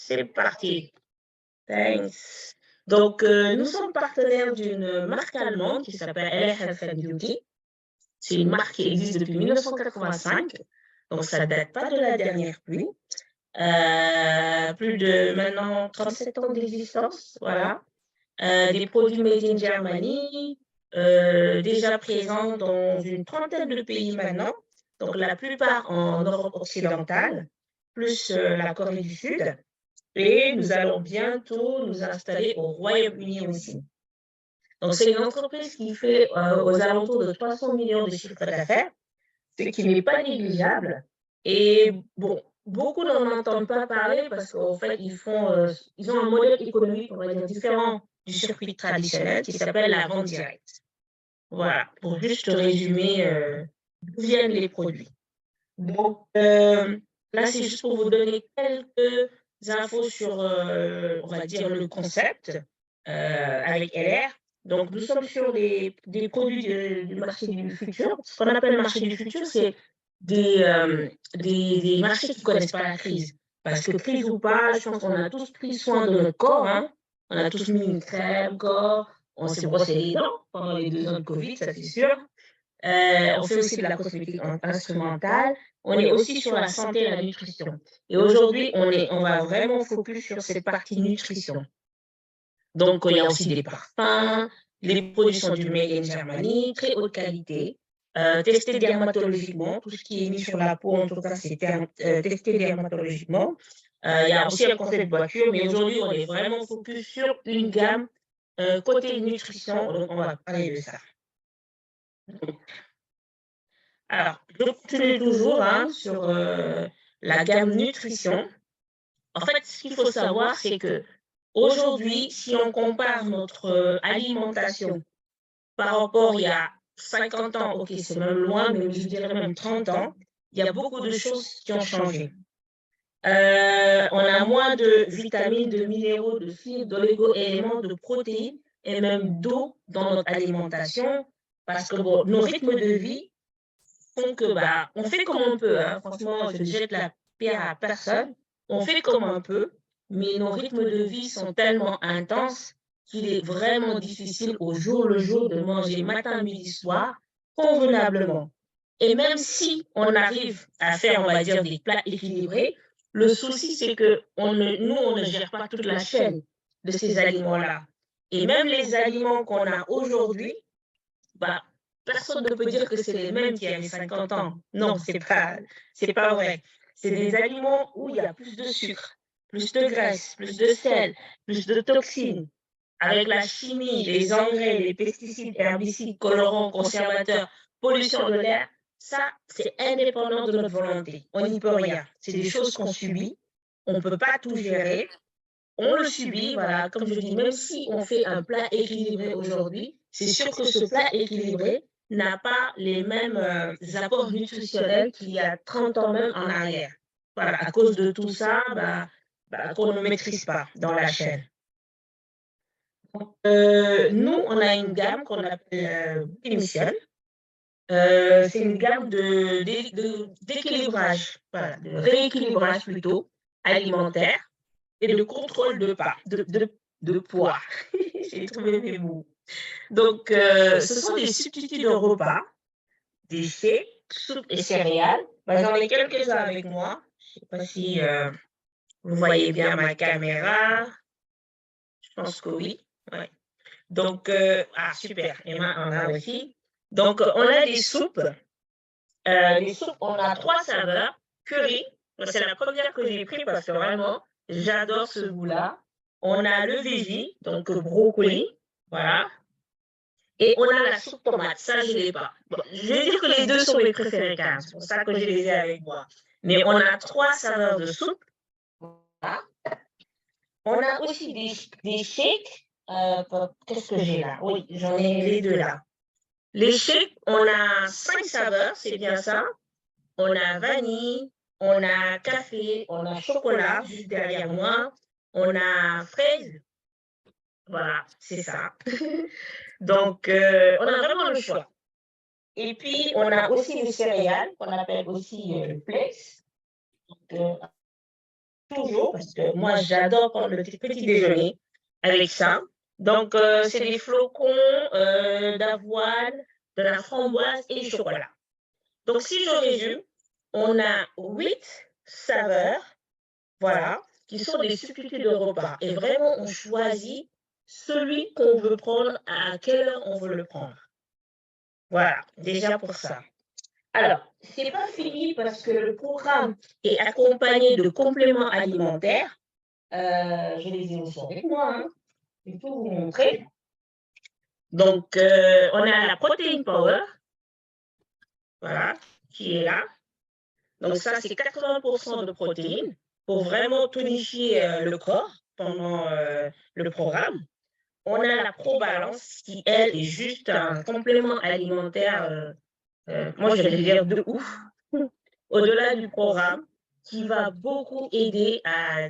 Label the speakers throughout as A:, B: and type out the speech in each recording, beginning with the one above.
A: C'est parti. Thanks. Donc, nous sommes partenaires d'une marque allemande qui s'appelle LR Health and Beauty. C'est une marque qui existe depuis 1985, donc ça date pas de la dernière pluie. Plus de maintenant 37 ans d'existence, voilà. Des produits made in Germany, déjà présents dans une trentaine de pays maintenant, donc la plupart en Europe occidentale, plus la Corée du Sud. Et nous allons bientôt nous installer au Royaume-Uni aussi. Donc, c'est une entreprise qui fait aux alentours de 300 millions de chiffres d'affaires, ce qui n'est pas négligeable. Et bon, beaucoup n'en entendent pas parler parce qu'en fait, ils ont un modèle économique, on va dire, différent du circuit traditionnel qui s'appelle la vente directe. Voilà, pour juste résumer d'où viennent les produits. Donc, là, c'est juste pour vous donner quelques infos sur, on va dire, le concept avec LR. Donc, nous sommes sur des produits du marché du futur. Ce qu'on appelle le marché du futur, c'est des marchés qui ne connaissent pas la crise. Parce que crise ou pas, je pense qu'on a tous pris soin de notre corps. Hein. On a tous mis une crème corps, on s'est brossé les dents pendant les 2 ans de Covid, ça c'est sûr. On fait aussi de la cosmétique instrumentale. On est aussi sur la santé et la nutrition. Et aujourd'hui, on va vraiment focus sur cette partie nutrition. Donc, il y a aussi des parfums, les produits sont du Made in Germany, très haute qualité, testé dermatologiquement, tout ce qui est mis sur la peau, en tout cas, c'est testé dermatologiquement. Il y a aussi un concept de voiture, mais aujourd'hui, on est vraiment focus sur une gamme côté nutrition, donc on va parler de ça. Alors, je continue toujours hein, sur la gamme nutrition. En fait, ce qu'il faut savoir, c'est que aujourd'hui, si on compare notre alimentation par rapport il y a 50 ans, ok, c'est même loin, mais je dirais même 30 ans, il y a beaucoup de choses qui ont changé. On a moins de vitamines, de minéraux, de fibres, d'oligo-éléments, de protéines et même d'eau dans notre alimentation parce que bon, nos rythmes de vie font que bah, on fait comme on peut. Hein. Franchement, je ne jette la pierre à personne. On fait comme on peut, mais nos rythmes de vie sont tellement intenses qu'il est vraiment difficile au jour le jour de manger matin, midi, soir convenablement. Et même si on arrive à faire, on va dire, des plats équilibrés, le souci, c'est que nous, on ne gère pas toute la chaîne de ces aliments-là. Et même les aliments qu'on a aujourd'hui, bah, personne ne peut dire que c'est les mêmes qu'il y avait 50 ans. Non, c'est pas vrai. C'est des aliments où il y a plus de sucre, plus de graisse, plus de sel, plus de toxines. Avec la chimie, les engrais, les pesticides, herbicides, colorants, conservateurs, pollution de l'air, ça, c'est indépendant de notre volonté. On n'y peut rien. C'est des choses qu'on subit. On ne peut pas tout gérer. On le subit, voilà, comme je dis, même si on fait un plat équilibré aujourd'hui, c'est sûr que ce plat équilibré n'a pas les mêmes apports nutritionnels qu'il y a 30 ans même en arrière. Voilà, à cause de tout ça, qu'on ne maîtrise pas dans la chaîne. Donc, nous, on a une gamme qu'on appelle Mission. C'est une gamme d'équilibrage, voilà, de rééquilibrage plutôt, alimentaire et de contrôle de poids. J'ai trouvé mes mots. Donc, ce sont des substituts de repas, des shakes, soupes et céréales. J'en ai quelques-uns avec moi. Je ne sais pas si vous voyez bien ma caméra. Je pense que oui. Ouais. Donc, super. Emma en a aussi. Donc, on a des soupes. Les soupes, on a 3 saveurs. Curry, c'est la première que j'ai prise parce que vraiment, j'adore ce goût-là. On a le veggie, donc brocoli, voilà. Et on a la soupe tomate, ça je ne l'ai pas. Bon, je vais dire que les deux sont mes préférés quand même, c'est pour ça que je les ai avec moi. Mais on a 3 saveurs de soupe. Voilà. On a aussi des shakes. Qu'est-ce que j'ai là? Oui, j'en ai les deux là. Les shakes, on a 5 saveurs, c'est bien ça. On a vanille, on a café, on a chocolat, juste derrière moi. On a fraise. Voilà, c'est ça. Donc, on a vraiment le choix. Et puis, on a aussi les céréales, qu'on appelle aussi Flex. Donc, toujours, parce que moi, j'adore prendre le petit déjeuner avec ça. Donc, c'est des flocons d'avoine, de la framboise et du chocolat. Donc, si je résume, on a 8 saveurs, voilà, qui sont des substituts de repas. Et vraiment, on choisit celui qu'on veut prendre, à quelle heure on veut le prendre. Voilà, déjà pour ça. Alors, c'est pas fini parce que le programme est accompagné de compléments alimentaires. Je les ai aussi avec moi, hein. Je vais tout vous montrer. Donc, on a la protéine power, voilà, qui est là. Donc, ça, c'est 80% de protéines pour vraiment tonifier le corps pendant le programme. On a la ProBalance qui, elle, est juste un complément alimentaire, moi, je vais dire de ouf, au-delà du programme, qui va beaucoup aider à,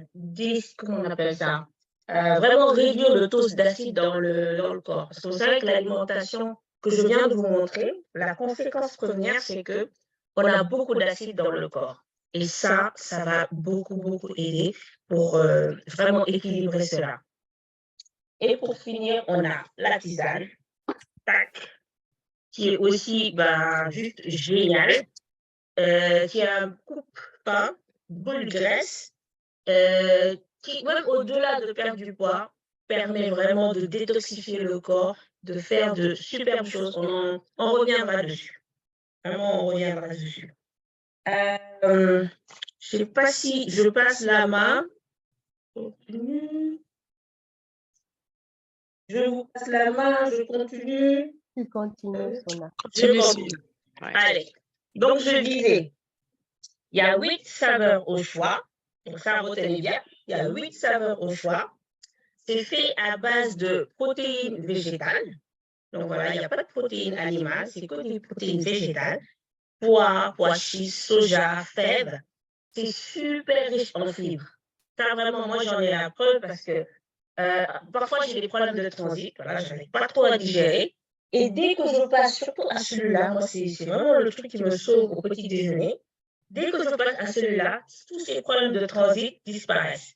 A: comment on appelle ça, vraiment réduire le taux d'acide dans le corps. Parce que vous savez que l'alimentation que je viens de vous montrer, la conséquence première, c'est que on a beaucoup d'acide dans le corps. Et ça va beaucoup, beaucoup aider pour vraiment équilibrer cela. Et pour finir, on a la tisane, tac, qui est aussi juste génial, qui a un coupe-pain, boule de graisse, qui, même au-delà de perdre du poids, permet vraiment de détoxifier le corps, de faire de superbes choses. On reviendra dessus. Vraiment, on reviendra dessus. Je ne sais pas si je passe la main. Je vous passe la main, je continue.
B: Tu continues, Sona.
A: Je continue. Ouais. Allez. Donc, je disais, il y a 8 saveurs au choix. Donc, ça, retenez bien. Il y a 8 saveurs au choix. C'est fait à base de protéines végétales. Donc, voilà, il n'y a pas de protéines animales, c'est que des protéines végétales. Pois, pois chiches, soja, fèves. C'est super riche en fibres. Ça, vraiment, moi, j'en ai la preuve parce que parfois, j'ai des problèmes de transit. Voilà, je n'arrive pas trop à digérer. Et dès que je passe, surtout à celui-là, moi, c'est vraiment le truc qui me sauve au petit déjeuner. Dès que je passe à celui-là, tous ces problèmes de transit disparaissent.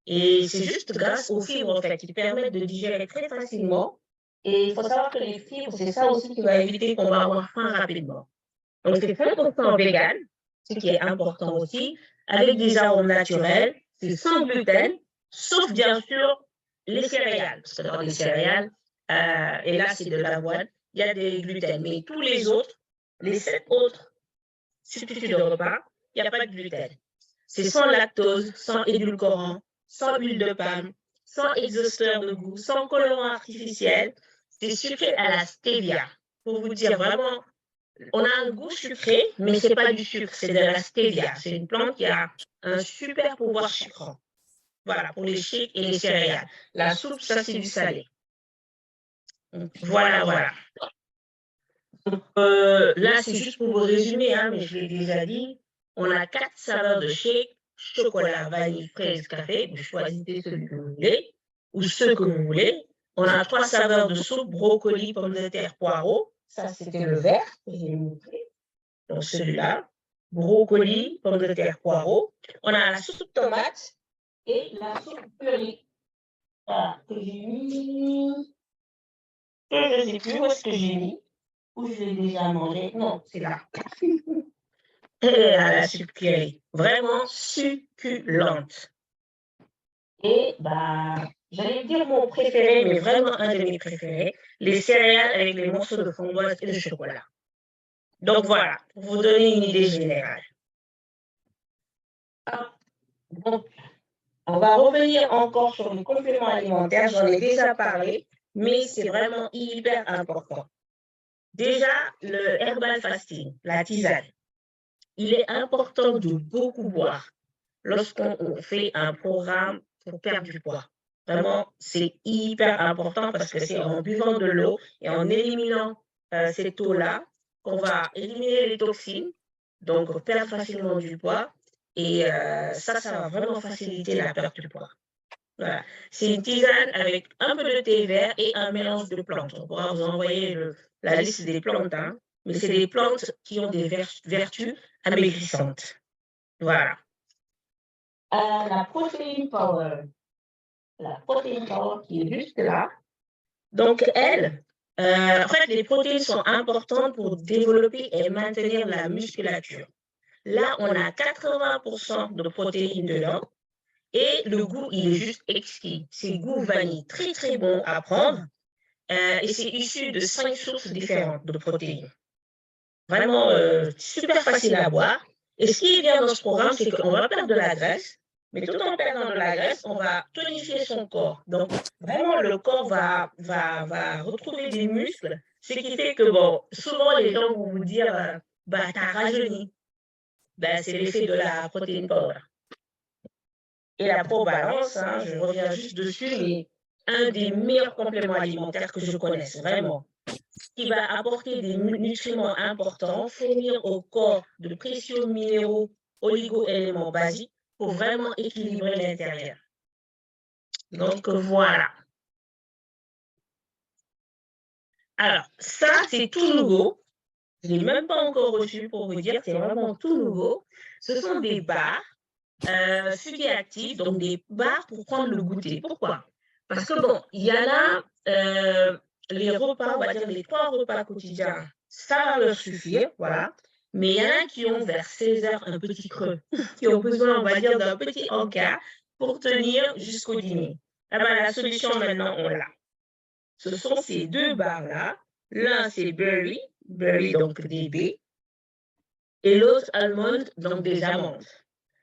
A: Et c'est juste grâce aux fibres, en fait, qui permettent de digérer très facilement. Et il faut savoir que les fibres, c'est ça aussi qui va éviter qu'on va avoir faim rapidement. Donc, c'est 100% vegan, ce qui est important aussi, avec des arômes naturels, c'est sans gluten, sauf bien sûr les céréales. Parce que dans les céréales, et là, c'est de l'avoine, il y a des gluten. Mais tous les autres, les 7 autres substituts de repas, il n'y a pas de gluten. C'est sans lactose, sans édulcorant, sans huile de palme, sans exhausteur de goût, sans colorant artificiel. C'est sucré à la stevia. Pour vous dire vraiment, on a un goût sucré, mais ce n'est pas du sucre, c'est de la stevia. C'est une plante qui a un super pouvoir sucrant. Voilà, pour les shakes et les céréales. La soupe, ça, c'est du salé. Donc, voilà, voilà. Donc, là, c'est juste pour vous résumer, hein, mais je l'ai déjà dit. On a 4 saveurs de shake, chocolat, vanille, fraise, café. Vous choisissez celui que vous voulez ou ceux que vous voulez. On a 3 saveurs de soupe, brocoli, pommes de terre, poireaux. Ça, c'était le vert que j'ai montré. Donc, celui-là, brocoli, pommes de terre, poireaux. On a la soupe tomate et la soupe curry. Voilà, que j'ai mis. Je ne sais plus où est-ce que j'ai mis. Ou je l'ai déjà mangé. Non, c'est là. Et à la soupe curry. Vraiment succulente. Et j'allais dire mon préféré, mais vraiment un de mes préférés, les céréales avec les morceaux de framboise et de chocolat. Donc voilà, pour vous donner une idée générale. Donc, on va revenir encore sur les compléments alimentaires. J'en ai déjà parlé, mais c'est vraiment hyper important. Déjà, le herbal fasting, la tisane. Il est important de beaucoup boire lorsqu'on fait un programme pour perdre du poids. Vraiment, c'est hyper important parce que c'est en buvant de l'eau et en éliminant cette eau-là qu'on va éliminer les toxines, donc perdre facilement du poids. Et ça va vraiment faciliter la perte du poids. Voilà. C'est une tisane avec un peu de thé vert et un mélange de plantes. On pourra vous envoyer la liste des plantes, hein, mais c'est des plantes qui ont des vertus amaigrissantes. Voilà. la protéine power. La protéine power qui est juste là. Donc, elle, en fait, les protéines sont importantes pour développer et maintenir la musculature. Là, on a 80% de protéines dedans et le goût, il est juste exquis. C'est goût vanille, très très bon à prendre et c'est issu de 5 sources différentes de protéines. Vraiment super facile à boire. Et ce qui est bien dans ce programme, c'est qu'on va perdre de la graisse, mais tout en perdant de la graisse, on va tonifier son corps. Donc, vraiment, le corps va retrouver des muscles, ce qui fait que, bon, souvent, les gens vont vous dire, bah, t'as rajeuni. Ben, c'est l'effet de la protéine power. Et la probalance, hein, je reviens juste dessus, mais un des meilleurs compléments alimentaires que je connaisse, vraiment, qui va apporter des nutriments importants, fournir au corps de précieux minéraux, oligo-éléments basiques pour vraiment équilibrer l'intérieur. Donc voilà. Alors, ça, c'est tout nouveau. Je ne l'ai même pas encore reçu pour vous dire, c'est vraiment tout nouveau. Ce sont des barres sucrés actifs, donc des barres pour prendre le goûter. Pourquoi? Parce que bon, il y en a, les repas, on va dire les 3 repas quotidiens, ça va leur suffire, voilà. Mais il y en a qui ont vers 16 heures un petit creux, qui ont besoin, on va dire, d'un petit encas pour tenir jusqu'au dîner. Ah ben, la solution maintenant, on l'a. Ce sont ces 2 barres-là. L'un, c'est berry, donc des baies, et l'autre, almond, donc des amandes.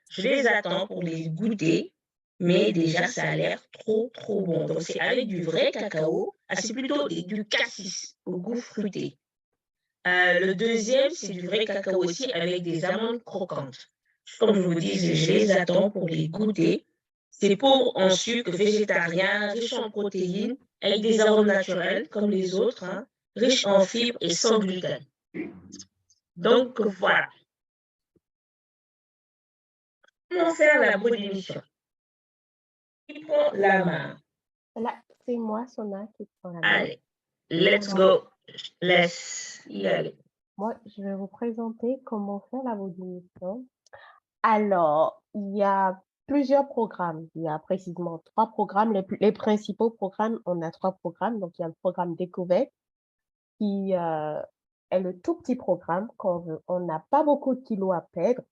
A: Je les attends pour les goûter, mais déjà, ça a l'air trop, trop bon. Donc, c'est avec du vrai cacao. Ah, c'est plutôt du cassis au goût fruité. Le deuxième, c'est du vrai cacao aussi avec des amandes croquantes. Comme je vous dis, je les attends pour les goûter. C'est pauvre en sucre, végétarien, riche en protéines, avec des arômes naturels comme les autres, hein, riche en fibres et sans gluten. Donc, voilà. Comment faire la bonne émission? Qui prend la main?
B: Là, c'est moi, Sona, qui prend la main.
A: Allez, let's go. Laisse y aller.
B: Moi, je vais vous présenter comment faire la modélisation. Alors, il y a plusieurs programmes. Il y a précisément 3 programmes. Les principaux programmes, on a 3 programmes. Donc, il y a le programme Découverte qui est le tout petit programme quand on n'a pas beaucoup de kilos à perdre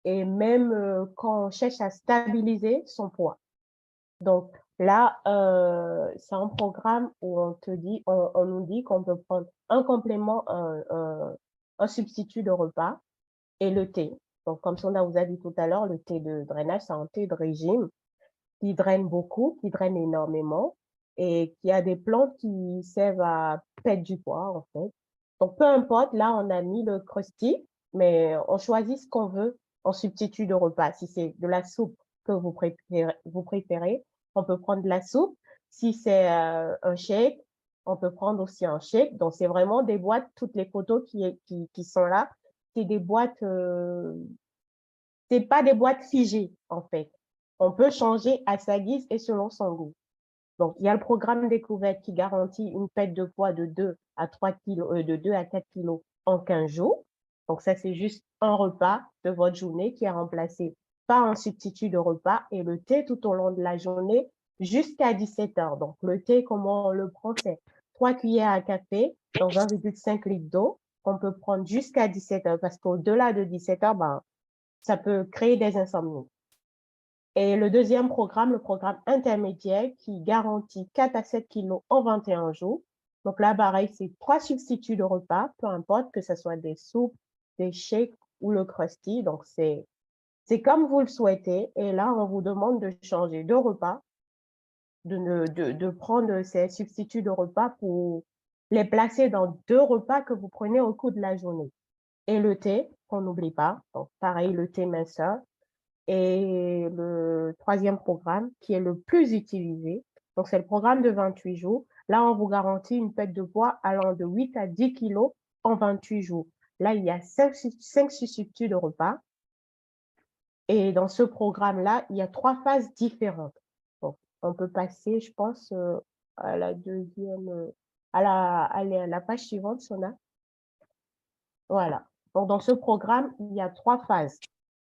B: et même quand on cherche à stabiliser son poids. Donc là, c'est un programme où on nous dit qu'on peut prendre un complément, un substitut de repas et le thé. Donc comme Sona vous a dit tout à l'heure, le thé de drainage, c'est un thé de régime qui draine beaucoup, qui draine énormément et qui a des plantes qui servent à perdre du poids, en fait. Donc peu importe, là, on a mis le crusty, mais on choisit ce qu'on veut en substitut de repas. Si c'est de la soupe que vous préférez, on peut prendre de la soupe. Si c'est un shake, on peut prendre aussi un shake. Donc, c'est vraiment des boîtes, toutes les photos qui sont là, c'est des boîtes, c'est pas des boîtes figées, en fait. On peut changer à sa guise et selon son goût. Donc, il y a le programme découverte qui garantit une perte de poids de 2 à 3 kilos, de 2 à 4 kilos en 15 jours. Donc, ça, c'est juste un repas de votre journée qui est remplacé par un substitut de repas et le thé tout au long de la journée jusqu'à 17 heures. Donc, le thé, comment on le prend, c'est 3 cuillères à café dans 1,5 litre d'eau qu'on peut prendre jusqu'à 17 heures parce qu'au-delà de 17 heures, ben, ça peut créer des insomnies. Et le deuxième programme, le programme intermédiaire qui garantit 4 à 7 kilos en 21 jours. Donc là, pareil, c'est 3 substituts de repas, peu importe que ce soit des soupes, des shakes ou le crusty. Donc, c'est comme vous le souhaitez. Et là, on vous demande de changer de repas, de prendre ces substituts de repas pour les placer dans 2 repas que vous prenez au cours de la journée. Et le thé, qu'on n'oublie pas. Donc, pareil, le thé minceur. Et le troisième programme, qui est le plus utilisé, donc c'est le programme de 28 jours. Là, on vous garantit une perte de poids allant de 8 à 10 kilos en 28 jours. Là, il y a 5 substituts de repas. Et dans ce programme-là, il y a 3 phases différentes. Donc, on peut passer, je pense, à la deuxième, à la page suivante, Sona. Voilà. Donc, dans ce programme, il y a 3 phases.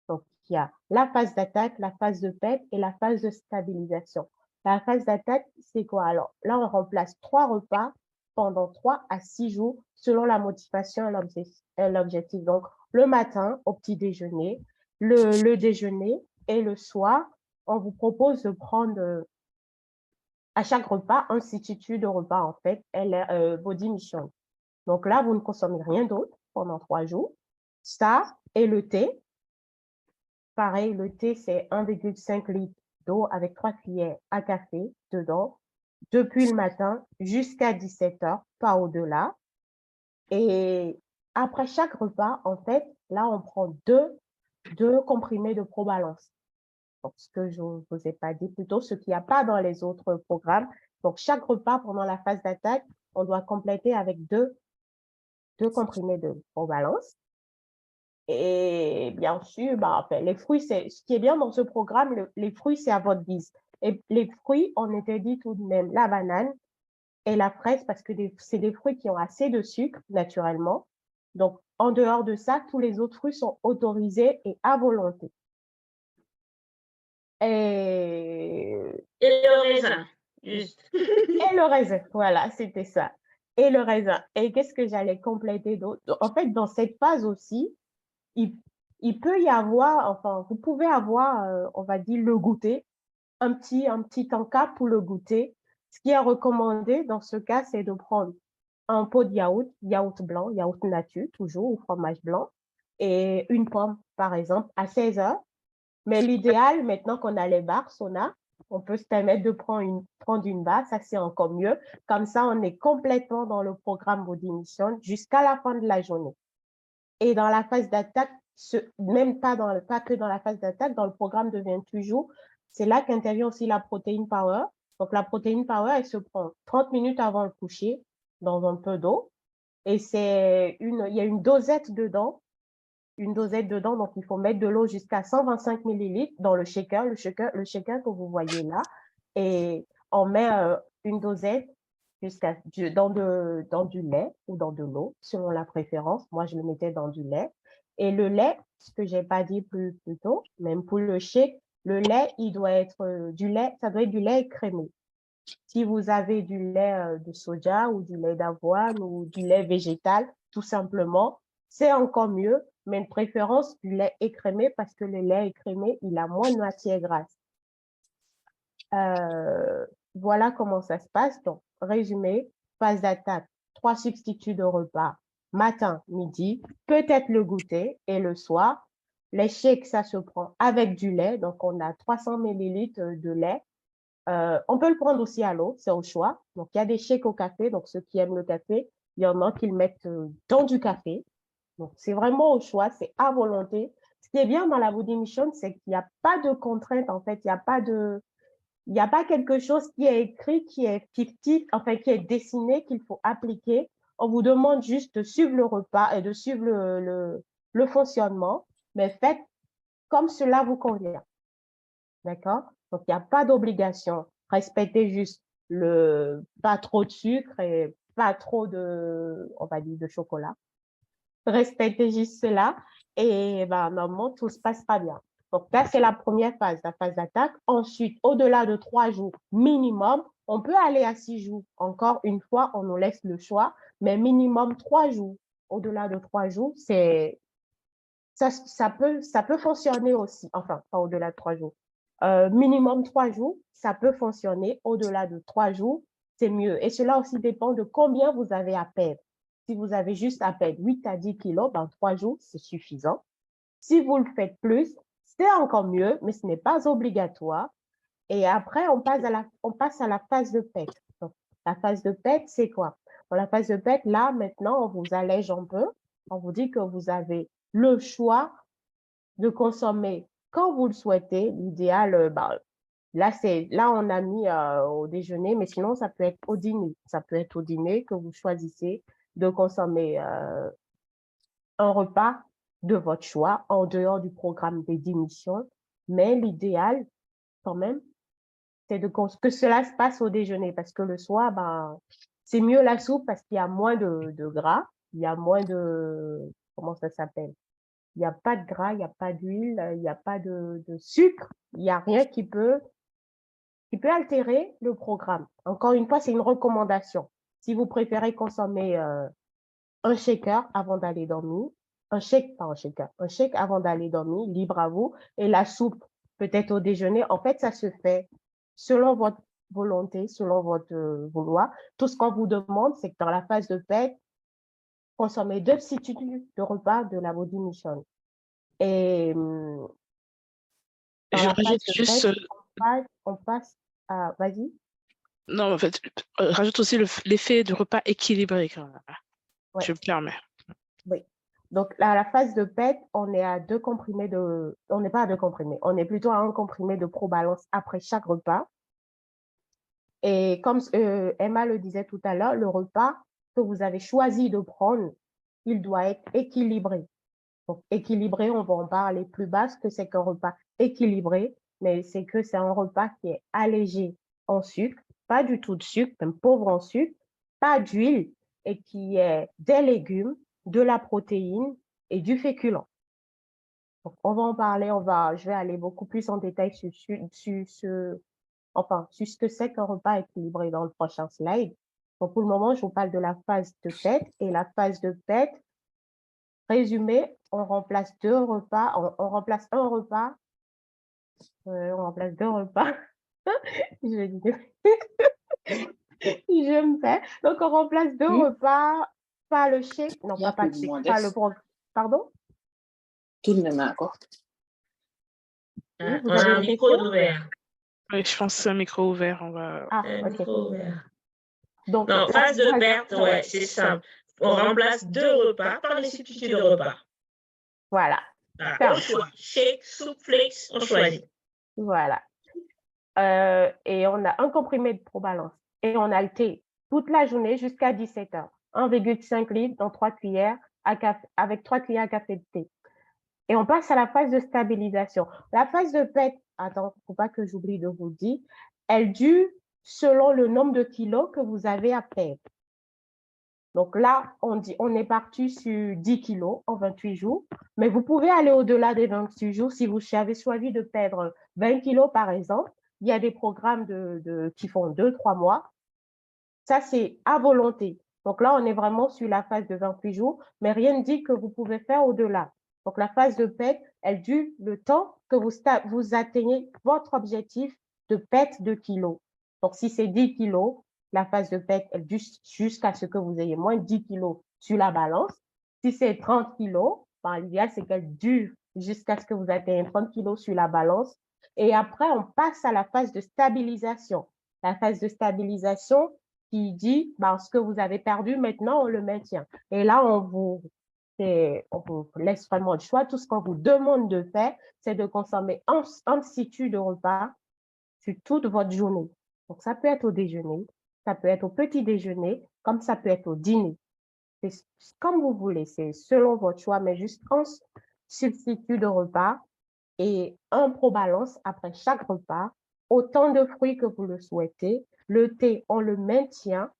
B: Donc, il y a la phase d'attaque, la phase de PEP et la phase de stabilisation. La phase d'attaque, c'est quoi? Alors là, on remplace 3 repas pendant 3 à 6 jours selon la motivation et l'objectif. Donc, le matin au petit déjeuner, le déjeuner et le soir, on vous propose de prendre à chaque repas un substitut de repas, en fait, Body Mission. Donc là, vous ne consommez rien d'autre pendant 3 jours. Ça et le thé. Pareil, le thé, c'est 1,5 litre d'eau avec 3 cuillères à café dedans, depuis le matin jusqu'à 17 heures, pas au-delà. Et après chaque repas, en fait, là, on prend deux comprimés de Probalance. Donc, ce que je ne vous ai pas dit, plutôt ce qu'il n'y a pas dans les autres programmes. Donc, chaque repas pendant la phase d'attaque, on doit compléter avec deux comprimés de Probalance. Et bien sûr, enfin, les fruits, ce qui est bien dans ce programme, les fruits, c'est à votre guise. Et les fruits, on interdit tout de même la banane et la fraise parce que c'est des fruits qui ont assez de sucre, naturellement. Donc, en dehors de ça, tous les autres fruits sont autorisés et à volonté. Et
A: le raisin, juste.
B: Et le raisin, voilà, c'était ça. Et le raisin. Et qu'est-ce que j'allais compléter d'autre? En fait, dans cette phase aussi, il peut y avoir, enfin, vous pouvez avoir, on va dire, le goûter, un petit encas pour le goûter. Ce qui est recommandé dans ce cas, c'est de prendre un pot de yaourt blanc, yaourt nature, toujours, ou fromage blanc, et une pomme, par exemple, à 16 heures. Mais l'idéal, maintenant qu'on a les barres Sona, on peut se permettre de prendre une barre, ça c'est encore mieux. Comme ça, on est complètement dans le programme Body Mission jusqu'à la fin de la journée. Et dans la phase d'attaque, même pas que dans la phase d'attaque, dans le programme de 28 jours, c'est là qu'intervient aussi la protéine power. Donc, la protéine power, elle se prend 30 minutes avant le coucher dans un peu d'eau. Et il y a une dosette dedans. Donc il faut mettre de l'eau jusqu'à 125 millilitres dans le shaker que vous voyez là. Et on met une dosette dans du lait ou dans de l'eau, selon la préférence. Moi, je le mettais dans du lait. Et le lait, ce que j'ai pas dit plus tôt, même pour le shake, le lait, il doit être du lait, ça doit être du lait écrémé. Si vous avez du lait de soja ou du lait d'avoine ou du lait végétal, tout simplement, c'est encore mieux, mais une préférence du lait écrémé parce que le lait écrémé, il a moins de matière grasse. Voilà comment ça se passe. Donc, résumé, phase d'attaque, 3 substituts de repas, matin, midi, peut-être le goûter et le soir. Les shakes, ça se prend avec du lait. Donc, on a 300 millilitres de lait. On peut le prendre aussi à l'eau, c'est au choix. Donc, il y a des shakes au café. Donc, ceux qui aiment le café, il y en a qui le mettent dans du café. Donc, c'est vraiment au choix, c'est à volonté. Ce qui est bien dans la Body Mission, c'est qu'il n'y a pas de contrainte, en fait. Il n'y a pas quelque chose qui est écrit, qui est fictif, enfin, qui est dessiné, qu'il faut appliquer. On vous demande juste de suivre le repas et de suivre le fonctionnement, mais faites comme cela vous convient. D'accord? Donc, il n'y a pas d'obligation. Respectez juste pas trop de sucre et pas trop on va dire, de chocolat. Respectez juste cela et normalement, tout se passera bien. Donc, là, c'est la première phase, la phase d'attaque. Ensuite, au-delà de 3 jours minimum, on peut aller à 6 jours. Encore une fois, on nous laisse le choix, mais minimum 3 jours. Au-delà de 3 jours, ça peut fonctionner aussi. Enfin, pas au-delà de 3 jours. Minimum 3 jours, ça peut fonctionner. Au-delà de 3 jours, c'est mieux. Et cela aussi dépend de combien vous avez à perdre. Si vous avez juste à perdre 8 à 10 kilos, 3 jours, c'est suffisant. Si vous le faites plus, c'est encore mieux, mais ce n'est pas obligatoire. Et après, on passe à la phase de PET. Donc, la phase de PET, c'est quoi? Dans la phase de PET, là, maintenant, on vous allège un peu. On vous dit que vous avez le choix de consommer quand vous le souhaitez. L'idéal, là, on a mis au déjeuner, mais sinon, ça peut être au dîner. Ça peut être au dîner que vous choisissez de consommer un repas de votre choix en dehors du programme des missions. Mais l'idéal, quand même, c'est que cela se passe au déjeuner parce que le soir, c'est mieux la soupe parce qu'il y a moins de gras, il y a moins de, comment ça s'appelle? Il n'y a pas de gras, il n'y a pas d'huile, il n'y a pas de sucre, il n'y a rien qui peut altérer le programme. Encore une fois, c'est une recommandation. Si vous préférez consommer un shaker avant d'aller dormir, un shake, pas un shaker, un shake avant d'aller dormir, libre à vous, et la soupe peut-être au déjeuner. En fait, ça se fait selon votre volonté, selon votre vouloir. Tout ce qu'on vous demande, c'est que dans la phase de fête, consommer 2 substituts de repas de la Body Mission. Et dans
C: Je
B: la phase
C: rajoute
B: de
C: juste,
B: fête, on passe à... Vas-y.
C: non, en fait, rajoute aussi l'effet du repas équilibré quand même.
B: Ouais.
C: Je me permets.
B: Oui. Donc, à la phase de PET, on est à 2 comprimés de... On n'est pas à 2 comprimés, on est plutôt à 1 comprimé de ProBalance après chaque repas. Et comme Emma le disait tout à l'heure, le repas que vous avez choisi de prendre, il doit être équilibré. Donc, équilibré, on va en parler plus bas, ce que c'est qu'un repas équilibré, mais c'est que c'est un repas qui est allégé en sucre, pas du tout de sucre, même pauvre en sucre, pas d'huile, et qui est des légumes, de la protéine et du féculent. Donc, on va en parler, je vais aller beaucoup plus en détail sur ce que c'est qu'un repas équilibré dans le prochain slide. Donc, pour le moment, je vous parle de la phase de PET, et la phase de PET, résumé, on remplace 2 repas, on remplace un repas, on remplace 2 repas. Je me fais. Donc, on remplace 2 repas, pas le shake, non, pas le shake, pas le pardon?
D: Tout le même encore.
B: Oui, vous
A: On a
B: avez
A: un
B: une
A: micro
B: question?
A: ouvert.
C: Oui, je pense que c'est un micro ouvert. On va...
B: Ah,
A: Un
B: ok.
A: micro ouvert.
B: Donc,
A: Non,
B: la
A: phase de
B: phase-
A: perte, ouais, c'est simple. On remplace 2 repas par les substituts de repas.
B: Voilà,
A: Voilà, au choix. Shake, soupe, flakes, on choisit.
B: voilà. Et on a un comprimé de ProBalance. Et on a le thé toute la journée jusqu'à 17 h. 1,5 litres dans 3 cuillères avec 3 cuillères à café de thé. Et on passe à la phase de stabilisation. La phase de PET, attends, faut pas que j'oublie de vous dire, elle dure selon le nombre de kilos que vous avez à perdre. Donc là, on est parti sur 10 kilos en 28 jours, mais vous pouvez aller au-delà des 28 jours si vous avez choisi de perdre 20 kilos, par exemple. Il y a des programmes qui font 2-3 mois. Ça, c'est à volonté. Donc là, on est vraiment sur la phase de 28 jours, mais rien ne dit que vous pouvez faire au-delà. Donc la phase de PET, elle dure le temps que vous atteignez votre objectif de perte de kilos. Donc si c'est 10 kilos, la phase de PET, elle dure jusqu'à ce que vous ayez moins de 10 kilos sur la balance. Si c'est 30 kilos, l'idéal, c'est qu'elle dure jusqu'à ce que vous atteignez 30 kilos sur la balance. Et après, on passe à la phase de stabilisation. La phase de stabilisation qui dit, ce que vous avez perdu, maintenant, on le maintient. Et là, on vous laisse vraiment le choix. Tout ce qu'on vous demande de faire, c'est de consommer un substitut de repas sur toute votre journée. Donc, ça peut être au déjeuner, ça peut être au petit déjeuner, comme ça peut être au dîner. C'est comme vous voulez, c'est selon votre choix, mais juste un substitut de repas et un ProBalance après chaque repas, autant de fruits que vous le souhaitez. Le thé, on le maintient.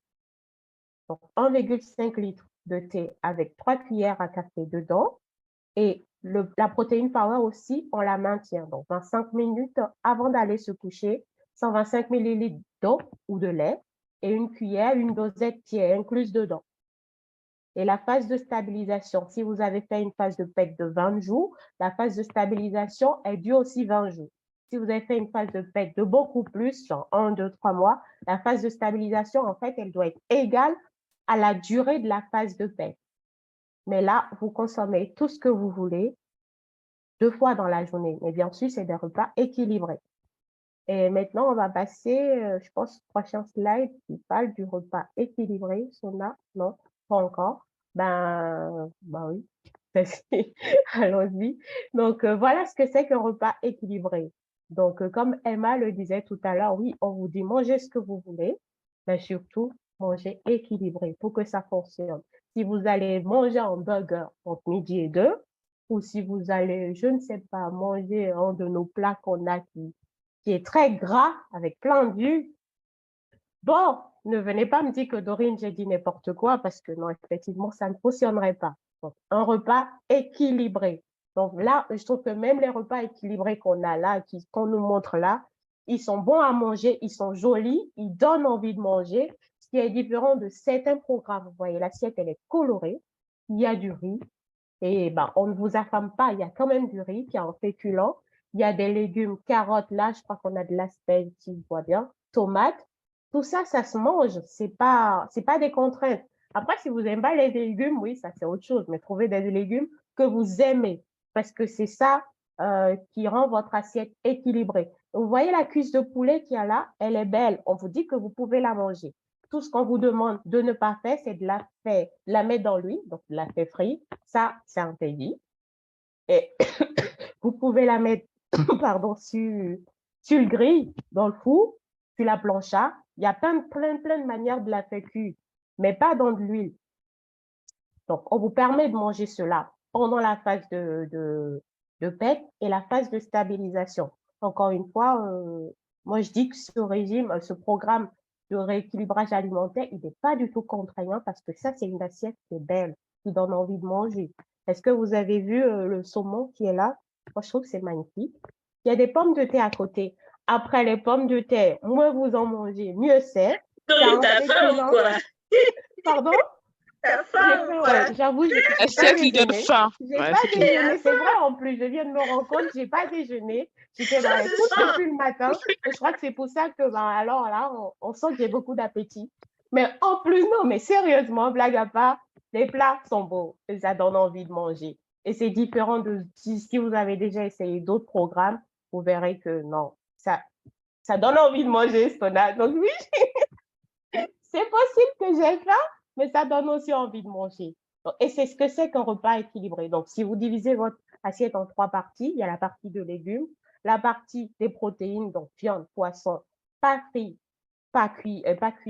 B: Donc, 1,5 litre de thé avec 3 cuillères à café dedans. Et la protéine power aussi, on la maintient. Donc, 25 minutes avant d'aller se coucher, 125 millilitres d'eau ou de lait et une cuillère, une dosette qui est incluse dedans. Et la phase de stabilisation, si vous avez fait une phase de PET de 20 jours, la phase de stabilisation, elle dure aussi 20 jours. Si vous avez fait une phase de PET de beaucoup plus, genre 1, 2, 3 mois, la phase de stabilisation, en fait, elle doit être égale à la durée de la phase de PET. Mais là, vous consommez tout ce que vous voulez 2 fois dans la journée. Mais bien sûr, c'est des repas équilibrés. Et maintenant, on va passer, je pense, au prochain slide qui parle du repas équilibré. Sona, non, pas encore. Oui, allons-y. Donc, voilà ce que c'est qu'un repas équilibré. Donc, comme Emma le disait tout à l'heure, oui, on vous dit mangez ce que vous voulez, mais surtout, mangez équilibré pour que ça fonctionne. Si vous allez manger un burger entre midi et 2, ou si vous allez, je ne sais pas, manger un de nos plats qu'on a qui est très gras, avec plein d'huile, bon, ne venez pas me dire que Dorine, j'ai dit n'importe quoi, parce que non, effectivement, ça ne fonctionnerait pas. Donc, un repas équilibré. Donc là, je trouve que même les repas équilibrés qu'on a là, qu'on nous montre là, ils sont bons à manger, ils sont jolis, ils donnent envie de manger, ce qui est différent de certains programmes. Vous voyez, l'assiette, elle est colorée, il y a du riz, et ben, on ne vous affame pas, il y a quand même du riz qui est en féculent, il y a des légumes, carottes, là, je crois qu'on a de l'asperge, si je vois bien, tomates, tout ça, ça se mange, c'est pas des contraintes. Après, si vous n'aimez pas les légumes, oui, ça c'est autre chose, mais trouvez des légumes que vous aimez, parce que c'est ça qui rend votre assiette équilibrée. Vous voyez la cuisse de poulet qu'il y a là, elle est belle, on vous dit que vous pouvez la manger. Tout ce qu'on vous demande de ne pas faire, c'est de la mettre dans l'huile, donc de la faire frire. Ça, c'est interdit. Et vous pouvez la mettre pardon, sur le grill, dans le four, sur la plancha. Il y a plein de manières de la faire cuire, mais pas dans de l'huile. Donc, on vous permet de manger cela pendant la phase de PEC et la phase de stabilisation. Encore une fois, moi, je dis que ce régime, ce programme de rééquilibrage alimentaire, il n'est pas du tout contraignant parce que ça, c'est une assiette qui est belle, qui donne envie de manger. Est-ce que vous avez vu le saumon qui est là? Moi, je trouve que c'est magnifique. Il y a des pommes de terre à côté. Après les pommes de terre, moins vous en mangez, mieux c'est.
A: Corinne, t'as faim ou quoi?
B: Pardon?
A: T'as faim ou quoi?
B: Ouais, j'avoue, j'ai pas
C: Assiette qui donne
B: déjeuné.
C: faim.
B: J'ai
C: Ouais,
B: pas
C: c'est clair.
B: déjeuné, c'est vrai en plus. Je viens de me rendre compte, j'ai pas déjeuné. J'étais dans les courses depuis le matin. Et je crois que c'est pour ça que, ben, alors là, on sent que j'ai beaucoup d'appétit. Mais en plus, non, mais sérieusement, blague à part, les plats sont beaux et ça donne envie de manger. Et c'est différent de si vous avez déjà essayé d'autres programmes, vous verrez que non, ça donne envie de manger, Sona. Donc oui, c'est possible que j'ai faim, mais ça donne aussi envie de manger. Et c'est ce que c'est qu'un repas équilibré. Donc, si vous divisez votre assiette en 3 parties, il y a la partie de légumes, la partie des protéines, donc viande, poisson, pas frit, pas cuit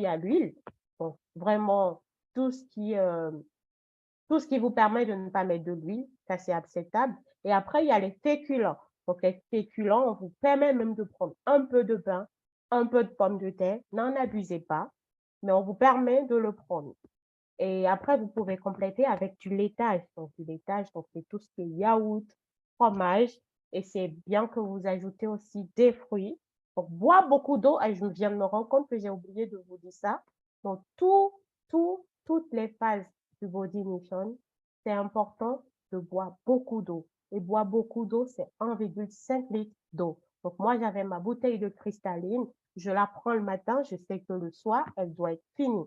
B: à l'huile. Donc, vraiment, tout ce qui vous permet de ne pas mettre de l'huile, ça c'est acceptable. Et après, il y a les féculents. Donc, les féculents, on vous permet même de prendre un peu de pain, un peu de pommes de terre. N'en abusez pas, mais on vous permet de le prendre. Et après, vous pouvez compléter avec du laitage. Donc, du laitage, donc c'est tout ce qui est yaourt, fromage. Et c'est bien que vous ajoutez aussi des fruits. Donc, boire beaucoup d'eau. Et je viens de me rendre compte que j'ai oublié de vous dire ça. Donc, toutes les phases du Body Mission, c'est important de boire beaucoup d'eau. Et boire beaucoup d'eau, c'est 1,5 litre d'eau. Donc, moi, j'avais ma bouteille de cristalline. Je la prends le matin. Je sais que le soir, elle doit être finie.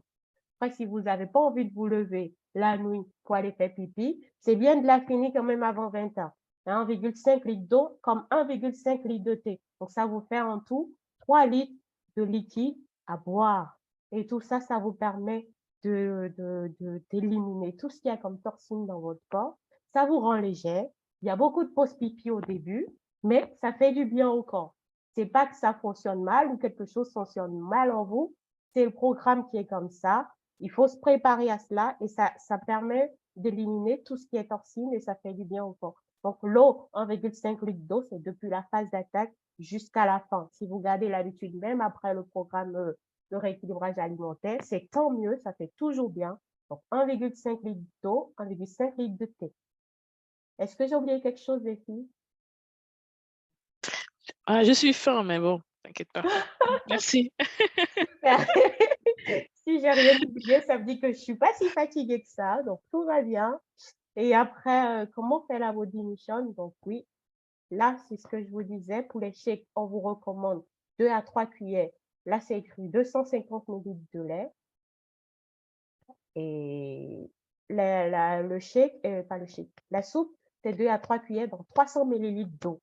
B: Après, si vous n'avez pas envie de vous lever la nuit pour aller faire pipi, c'est bien de la finir quand même avant 20 heures. 1,5 litre d'eau comme 1,5 litre de thé. Donc, ça vous fait en tout 3 litres de liquide à boire. Et tout ça, ça vous permet d'éliminer tout ce qu'il y a comme toxine dans votre corps. Ça vous rend léger. Il y a beaucoup de pauses pipi au début, mais ça fait du bien au corps. C'est pas que ça fonctionne mal ou quelque chose fonctionne mal en vous. C'est le programme qui est comme ça. Il faut se préparer à cela et ça permet d'éliminer tout ce qui est toxine et ça fait du bien au corps. Donc, l'eau, 1,5 litre d'eau, c'est depuis la phase d'attaque jusqu'à la fin. Si vous gardez l'habitude, même après le programme de rééquilibrage alimentaire, c'est tant mieux, ça fait toujours bien. Donc, 1,5 litre d'eau, 1,5 litre de thé. Est-ce que j'ai oublié quelque chose, les filles?
C: Ah, je suis faim, mais bon, t'inquiète pas. Merci.
B: Si j'ai rien oublié, ça me dit que je suis pas si fatiguée que ça, donc tout va bien. Et après, comment faire la body mission? Donc oui, là, c'est ce que je vous disais. Pour les shakes, on vous recommande 2 à 3 cuillères. Là, c'est écrit 250 ml de lait. Et le shake, pas le shake, la soupe, c'est 2 à 3 cuillères dans 300 ml d'eau.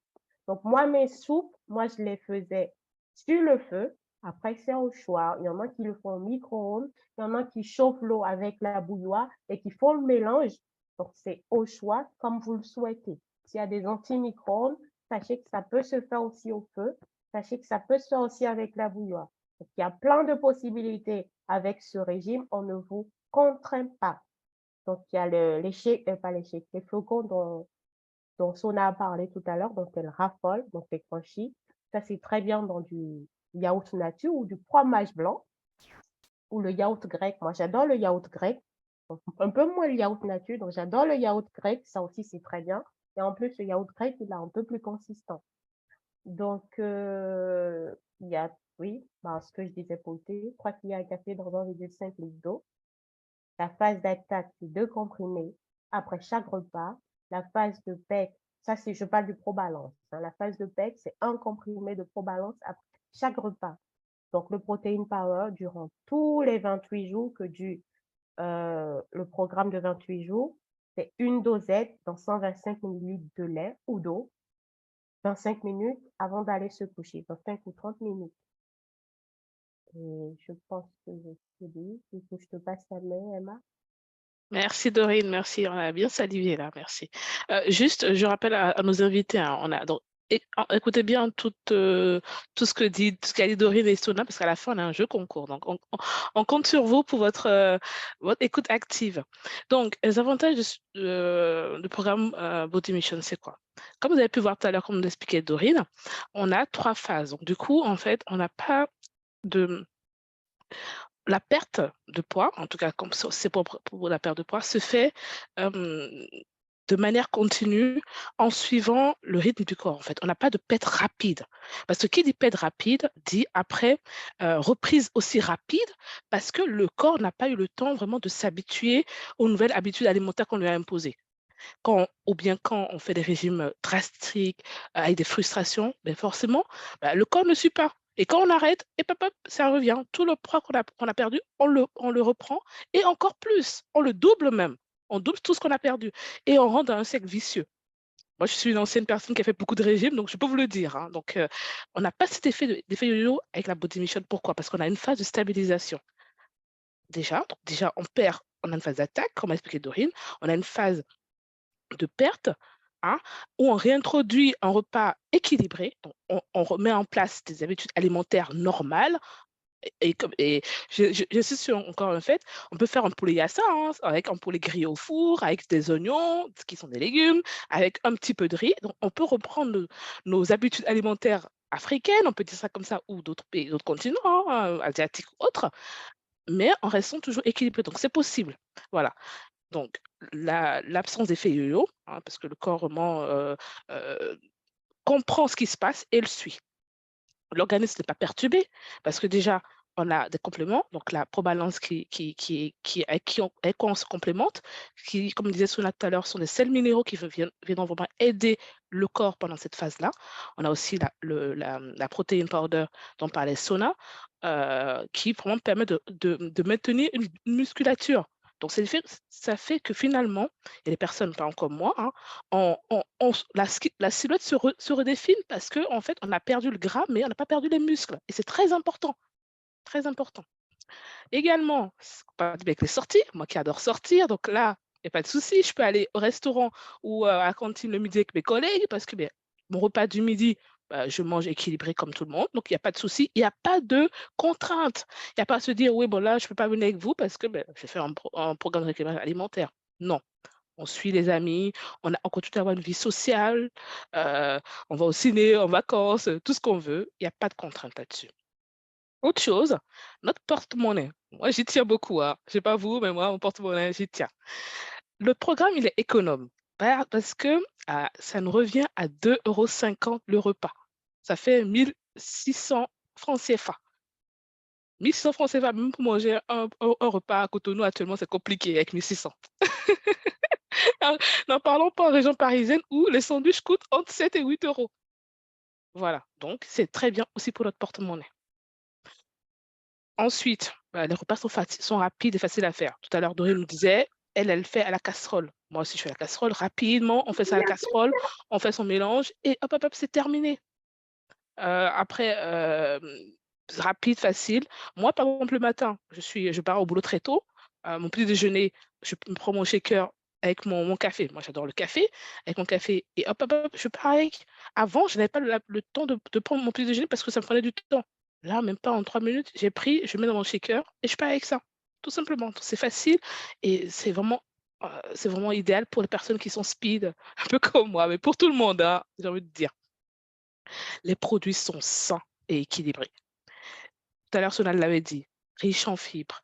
B: Donc, moi, mes soupes, moi, je les faisais sur le feu. Après, c'est au choix. Il y en a qui le font au micro-ondes. Il y en a qui chauffent l'eau avec la bouilloire et qui font le mélange. Donc, c'est au choix, comme vous le souhaitez. S'il y a des anti-micro-ondes, sachez que ça peut se faire aussi au feu. Sachez que ça peut se faire aussi avec la bouilloire. Donc, il y a plein de possibilités avec ce régime. On ne vous contraint pas. Donc, il y a les shakes, pas les shakes, les flocons dont Sona a parlé tout à l'heure, dont elle raffole, donc les crunchy. Ça, c'est très bien dans du yaourt nature ou du fromage blanc ou le yaourt grec. Moi, j'adore le yaourt grec. Un peu moins le yaourt nature, donc j'adore le yaourt grec. Ça aussi, c'est très bien. Et en plus, le yaourt grec, il est un peu plus consistant. Donc, il y a, oui, ce que je disais pour le thé, 3 cuillères à café dans 1,5 litre d'eau. La phase d'attaque, c'est 2 comprimés après chaque repas. La phase de PEC, ça, c'est, je parle du Probalance. La phase de PEC, c'est 1 comprimé de Probalance après chaque repas. Donc, le Protein Power, durant tous les 28 jours que dure le programme de 28 jours, c'est une dosette dans 125 millilitres de lait ou d'eau, 25 minutes avant d'aller se coucher, 25 ou 30 minutes. Et je pense que je dit. Il faut que je te passe la main, Emma.
C: Merci Dorine, merci. On a bien salivé là, merci. Juste, je rappelle à nos invités, hein, écoutez bien tout ce qu'a dit Dorine et Sona, parce qu'à la fin, on a un jeu concours. Donc, on compte sur vous pour votre écoute active. Donc, les avantages du programme Body Mission, c'est quoi? Comme vous avez pu voir tout à l'heure, comme l'expliquait Dorine, on a 3 phases. Donc, du coup, en fait, on n'a pas de... La perte de poids, en tout cas, comme c'est pour la perte de poids, se fait de manière continue en suivant le rythme du corps. En fait, on n'a pas de perte rapide. Parce que qui dit perte rapide dit après reprise aussi rapide parce que le corps n'a pas eu le temps vraiment de s'habituer aux nouvelles habitudes alimentaires qu'on lui a imposées. Ou bien quand on fait des régimes drastiques avec des frustrations, ben forcément, le corps ne suit pas. Et quand on arrête, et ça revient. Tout le poids qu'on a perdu, on le reprend et encore plus, on le double même. On double tout ce qu'on a perdu et on rentre dans un cercle vicieux. Moi, je suis une ancienne personne qui a fait beaucoup de régimes, donc je peux vous le dire, hein. Donc, on n'a pas cet d'effet yo-yo avec la Body Mission. Pourquoi? Parce qu'on a une phase de stabilisation. Déjà, on perd, on a une phase d'attaque, comme a expliqué Dorine. On a une phase de perte, hein, où on réintroduit un repas équilibré, donc on remet en place des habitudes alimentaires normales. Et j'insiste sur encore un fait, on peut faire un poulet yassa, hein, avec un poulet grillé au four, avec des oignons, qui sont des légumes, avec un petit peu de riz. Donc, on peut reprendre nos habitudes alimentaires africaines, on peut dire ça comme ça, ou d'autres pays, d'autres continents, hein, asiatiques ou autres, mais en restant toujours équilibré. Donc, c'est possible. Voilà. Donc, l'absence d'effet yo-yo, hein, parce que le corps vraiment comprend ce qui se passe et le suit. L'organisme n'est pas perturbé parce que déjà, on a des compléments, donc la probalance avec quoi on se complémente, qui, comme disait Sona tout à l'heure, sont des sels minéraux qui viennent vraiment aider le corps pendant cette phase-là. On a aussi la protéine powder dont parlait Sona, qui vraiment permet de maintenir une musculature. Donc, ça fait que finalement, il y a des personnes, pas comme moi, hein, la silhouette se redéfine parce qu'en fait, on a perdu le gras, mais on n'a pas perdu les muscles. Et c'est très important, très important. Également, c'est compatible avec les sorties, moi qui adore sortir, donc là, il n'y a pas de souci, je peux aller au restaurant ou à la cantine le midi avec mes collègues parce que mon repas du midi, je mange équilibré comme tout le monde, donc il n'y a pas de souci, il n'y a pas de contrainte. Il n'y a pas à se dire, oui, bon là, je ne peux pas venir avec vous parce que je fais un programme de rééquilibrage alimentaire. Non, on suit les amis, on continue d'avoir une vie sociale, on va au ciné, en vacances, tout ce qu'on veut, il n'y a pas de contrainte là-dessus. Autre chose, notre porte-monnaie. Moi, j'y tiens beaucoup, hein. Je sais pas vous, mais moi, mon porte-monnaie, j'y tiens. Le programme, il est économe parce que ça nous revient à 2,50 € le repas. Ça fait 1600 francs CFA. 1600 francs CFA, même pour manger un repas à Cotonou, actuellement, c'est compliqué avec 1600. N'en parlons pas en région parisienne où les sandwichs coûtent entre 7 et 8 €. Voilà, donc c'est très bien aussi pour notre porte-monnaie. Ensuite, les repas sont rapides et faciles à faire. Tout à l'heure, Dorine nous disait, elle fait à la casserole. Moi aussi, je fais à la casserole. Rapidement, on fait ça à la casserole, on fait son mélange et hop, hop, hop, c'est terminé. Après, rapide, facile. Moi, par exemple, le matin, je pars au boulot très tôt. Mon petit déjeuner, je me prends mon shaker avec mon café. Moi, j'adore le café. Avec mon café et hop, hop, hop, je pars avec. Avant, je n'avais pas le temps de prendre mon petit déjeuner parce que ça me prenait du temps. Là, même pas en 3 minutes, j'ai pris, je mets dans mon shaker et je pars avec ça. Tout simplement. C'est facile et c'est vraiment idéal pour les personnes qui sont speed, un peu comme moi, mais pour tout le monde, hein, j'ai envie de dire. Les produits sont sains et équilibrés. Tout à l'heure, Sonal l'avait dit, riche en fibres,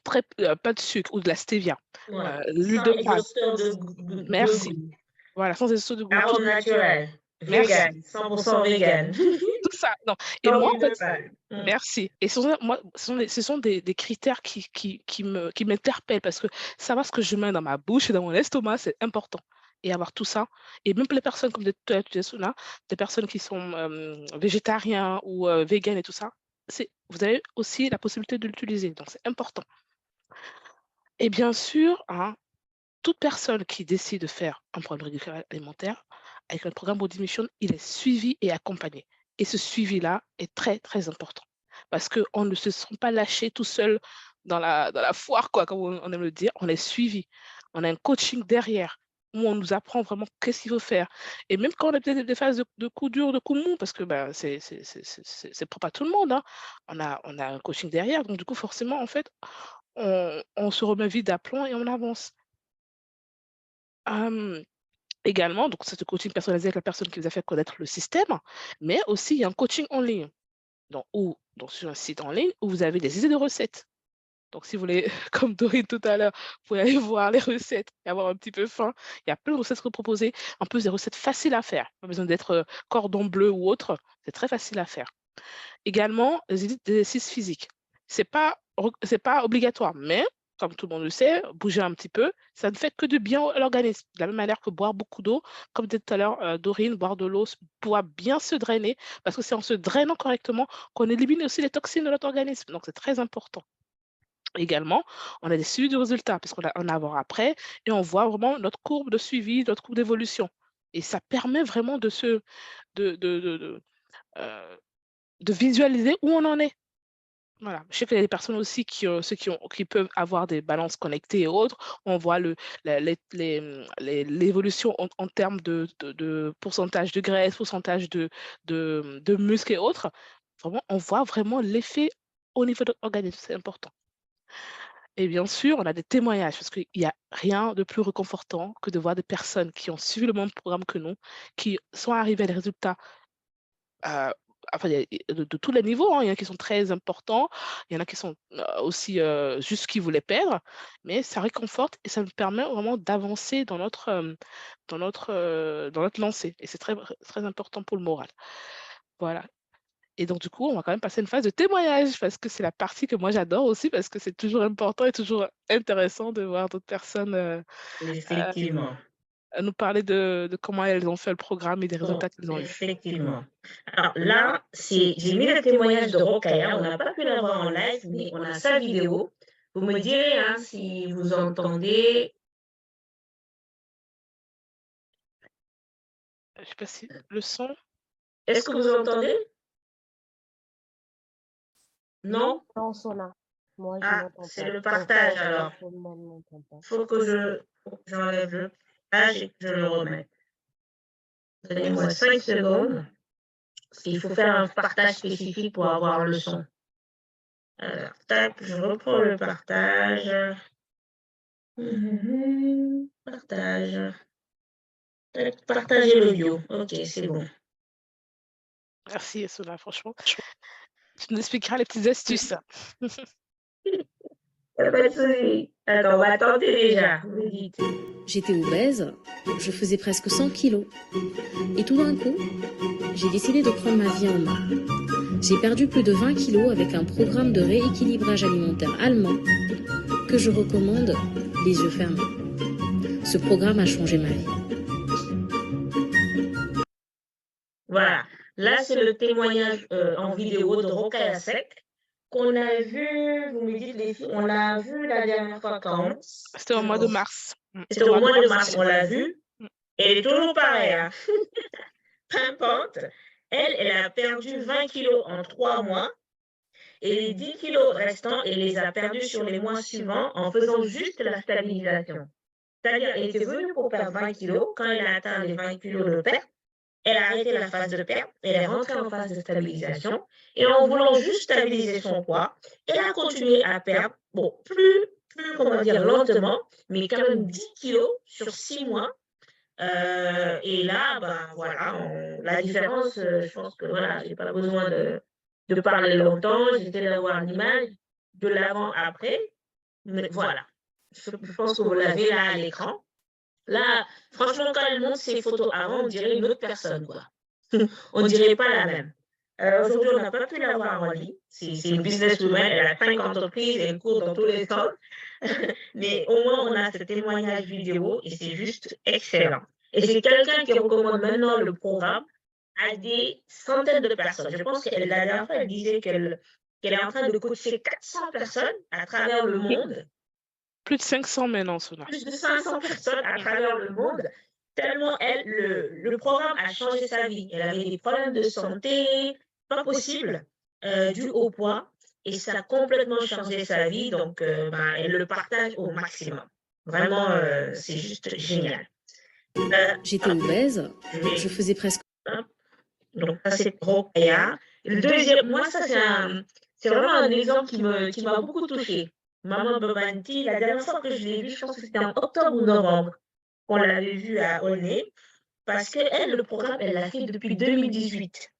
C: pas de sucre ou de la stevia,
A: Ouais.
C: l'huile
A: Sans
C: de palme.
A: exhausteur de
C: Merci.
A: goût.
C: Voilà, sans exhausteur de goût.
A: Arôme naturel.
C: Merci.
A: Vegan. 100% vegan.
C: Tout ça, non. Et
A: Sans
C: moi, en
A: huile de
C: fait,
A: palme.
C: merci. Et moi, ce sont des critères qui m'interpellent parce que savoir ce que je mets dans ma bouche et dans mon estomac, c'est important. Et avoir tout ça. Et même pour les personnes, comme tu disais, Suna, des personnes qui sont végétariens ou véganes et tout ça, vous avez aussi la possibilité de l'utiliser. Donc, c'est important. Et bien sûr, hein, toute personne qui décide de faire un programme rééducation alimentaire, avec le programme Body Mission, il est suivi et accompagné. Et ce suivi-là est très, très important. Parce qu'on ne se sent pas lâché tout seul dans la foire, quoi, comme on aime le dire. On est suivi. On a un coaching derrière où on nous apprend vraiment qu'est-ce qu'il faut faire. Et même quand on a peut-être des phases de coups durs, de coups mous, parce que ben, c'est propre à tout le monde, hein, on a un coaching derrière. Donc, du coup, forcément, en fait, on se remet vite d'aplomb et on avance. Également, donc c'est le coaching personnalisé avec la personne qui vous a fait connaître le système, mais aussi il y a un coaching en ligne, donc sur un site en ligne où vous avez des idées de recettes. Donc si vous voulez, comme Dorine tout à l'heure, vous pouvez aller voir les recettes et avoir un petit peu faim. Il y a plein de recettes proposées, en plus des recettes faciles à faire, pas besoin d'être cordon bleu ou autre, c'est très facile à faire. Également, des exercices physiques. C'est pas obligatoire, mais comme tout le monde le sait, bouger un petit peu, ça ne fait que du bien à l'organisme. De la même manière que boire beaucoup d'eau, comme disait tout à l'heure Dorine, boire de l'eau pour bien se drainer, parce que c'est en se drainant correctement qu'on élimine aussi les toxines de notre organisme. Donc, c'est très important. Également, on a des suivis de résultats, parce qu'on a un avant-après, et on voit vraiment notre courbe de suivi, notre courbe d'évolution. Et ça permet vraiment de visualiser où on en est. Voilà. Je sais qu'il y a des personnes aussi qui peuvent avoir des balances connectées et autres. On voit l'évolution en termes de pourcentage de graisse, pourcentage de muscles et autres. Vraiment, on voit vraiment l'effet au niveau de l'organisme. C'est important. Et bien sûr, on a des témoignages parce qu'il n'y a rien de plus réconfortant que de voir des personnes qui ont suivi le même programme que nous, qui sont arrivées à des résultats enfin, de tous les niveaux, hein. Il y en a qui sont très importants, il y en a qui sont aussi juste qui voulaient perdre, mais ça réconforte et ça nous permet vraiment d'avancer dans notre lancée. Et c'est très, très important pour le moral. Voilà. Et donc, du coup, on va quand même passer une phase de témoignage parce que c'est la partie que moi j'adore aussi parce que c'est toujours important et toujours intéressant de voir d'autres personnes
A: Effectivement.
C: nous parler de comment elles ont fait le programme et des
A: Bon,
C: résultats qu'elles ont eu.
A: effectivement. Alors là, j'ai mis le témoignage de Rokhaya. On n'a pas pu l'avoir en live, mais on a sa vidéo. Vous me direz hein, si vous entendez.
C: Je sais pas si le son.
A: Est-ce que vous entendez? Non?
B: Non, Sona. Moi, je
A: Ah,
B: n'entends
A: c'est
B: pas.
A: le partage alors.
B: Tout le monde n'entend pas.
A: Faut que j'enlève le partage et que je le remette. Donnez-moi 5 secondes. Parce qu'il faut faire un partage spécifique pour avoir le son. Alors, tac, je reprends le partage. Partage. Tac, partager l'audio. Ok, c'est bon.
C: Merci, Sona, franchement. Tu nous expliqueras les petites astuces.
A: Pas de souci. Attends, on va tenter déjà. Vous dites.
E: J'étais obèse, je faisais presque 100 kilos. Et tout d'un coup, j'ai décidé de prendre ma vie en main. J'ai perdu plus de 20 kilos avec un programme de rééquilibrage alimentaire allemand que je recommande les yeux fermés. Ce programme a changé ma vie.
A: Voilà. Là, c'est le témoignage en vidéo de Rokhaya Seck qu'on a vu, vous me dites les filles, on l'a vu la dernière fois quand?
C: C'était au mois de mars.
A: C'était au mois de mars, on l'a vu. Elle est toujours pareille, hein. Pimpante. Elle a perdu 20 kilos en 3 mois. Et les 10 kilos restants, elle les a perdus sur les mois suivants en faisant juste la stabilisation. C'est-à-dire, elle était venue pour perdre 20 kilos. Quand elle a atteint les 20 kilos de perte, elle a arrêté la phase de perte, elle est rentrée en phase de stabilisation. Et en voulant juste stabiliser son poids, elle a continué à perdre, bon, plus comment dire, lentement, mais quand même 10 kilos sur 6 mois. Et là, ben voilà, la différence, je pense que voilà, j'ai pas besoin de parler longtemps, j'essaie d'avoir l'image de l'avant-après. Mais voilà. Je pense que vous l'avez là à l'écran. Là, franchement, quand elle montre ses photos avant, on dirait une autre personne, quoi. On ne dirait pas la même. Aujourd'hui, on n'a pas pu la voir en ligne. C'est une businesswoman, elle a 5 entreprises, elle court dans tous les sens. Mais au moins, on a ce témoignage vidéo et c'est juste excellent. Et c'est quelqu'un qui recommande maintenant le programme à des centaines de personnes. Je pense que la dernière fois, elle disait qu'elle est en train de coacher 400 personnes à travers le monde.
C: Plus de 500 maintenant, Sona.
A: Plus de 500 personnes à travers le monde. Tellement le programme a changé sa vie. Elle avait des problèmes de santé, pas possible, dû au poids. Et ça a complètement changé sa vie. Donc, elle le partage au maximum. Vraiment, c'est juste génial.
E: J'étais obèse, je faisais presque...
A: Donc, ça, c'est Rokhaya. Le deuxième, moi, ça, c'est vraiment un exemple qui m'a beaucoup touchée. Maman Babanti, la dernière fois que je l'ai vue, je pense que c'était en octobre ou novembre qu'on l'avait vue à Aulnay, parce qu'elle, le programme, elle l'a fait depuis 2018.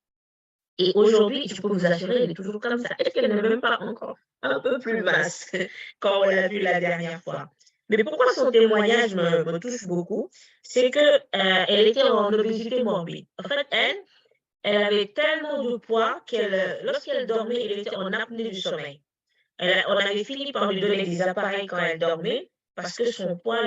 A: Et aujourd'hui, je peux vous assurer, elle est toujours comme ça. Est-ce qu'elle n'est même pas encore un peu plus mince quand on l'a vue la dernière fois? Mais pourquoi son témoignage me touche beaucoup? C'est qu'elle était en obésité morbide. En fait, elle avait tellement de poids lorsqu'elle dormait, elle était en apnée du sommeil. On avait fini par lui donner des appareils quand elle dormait parce que son poids,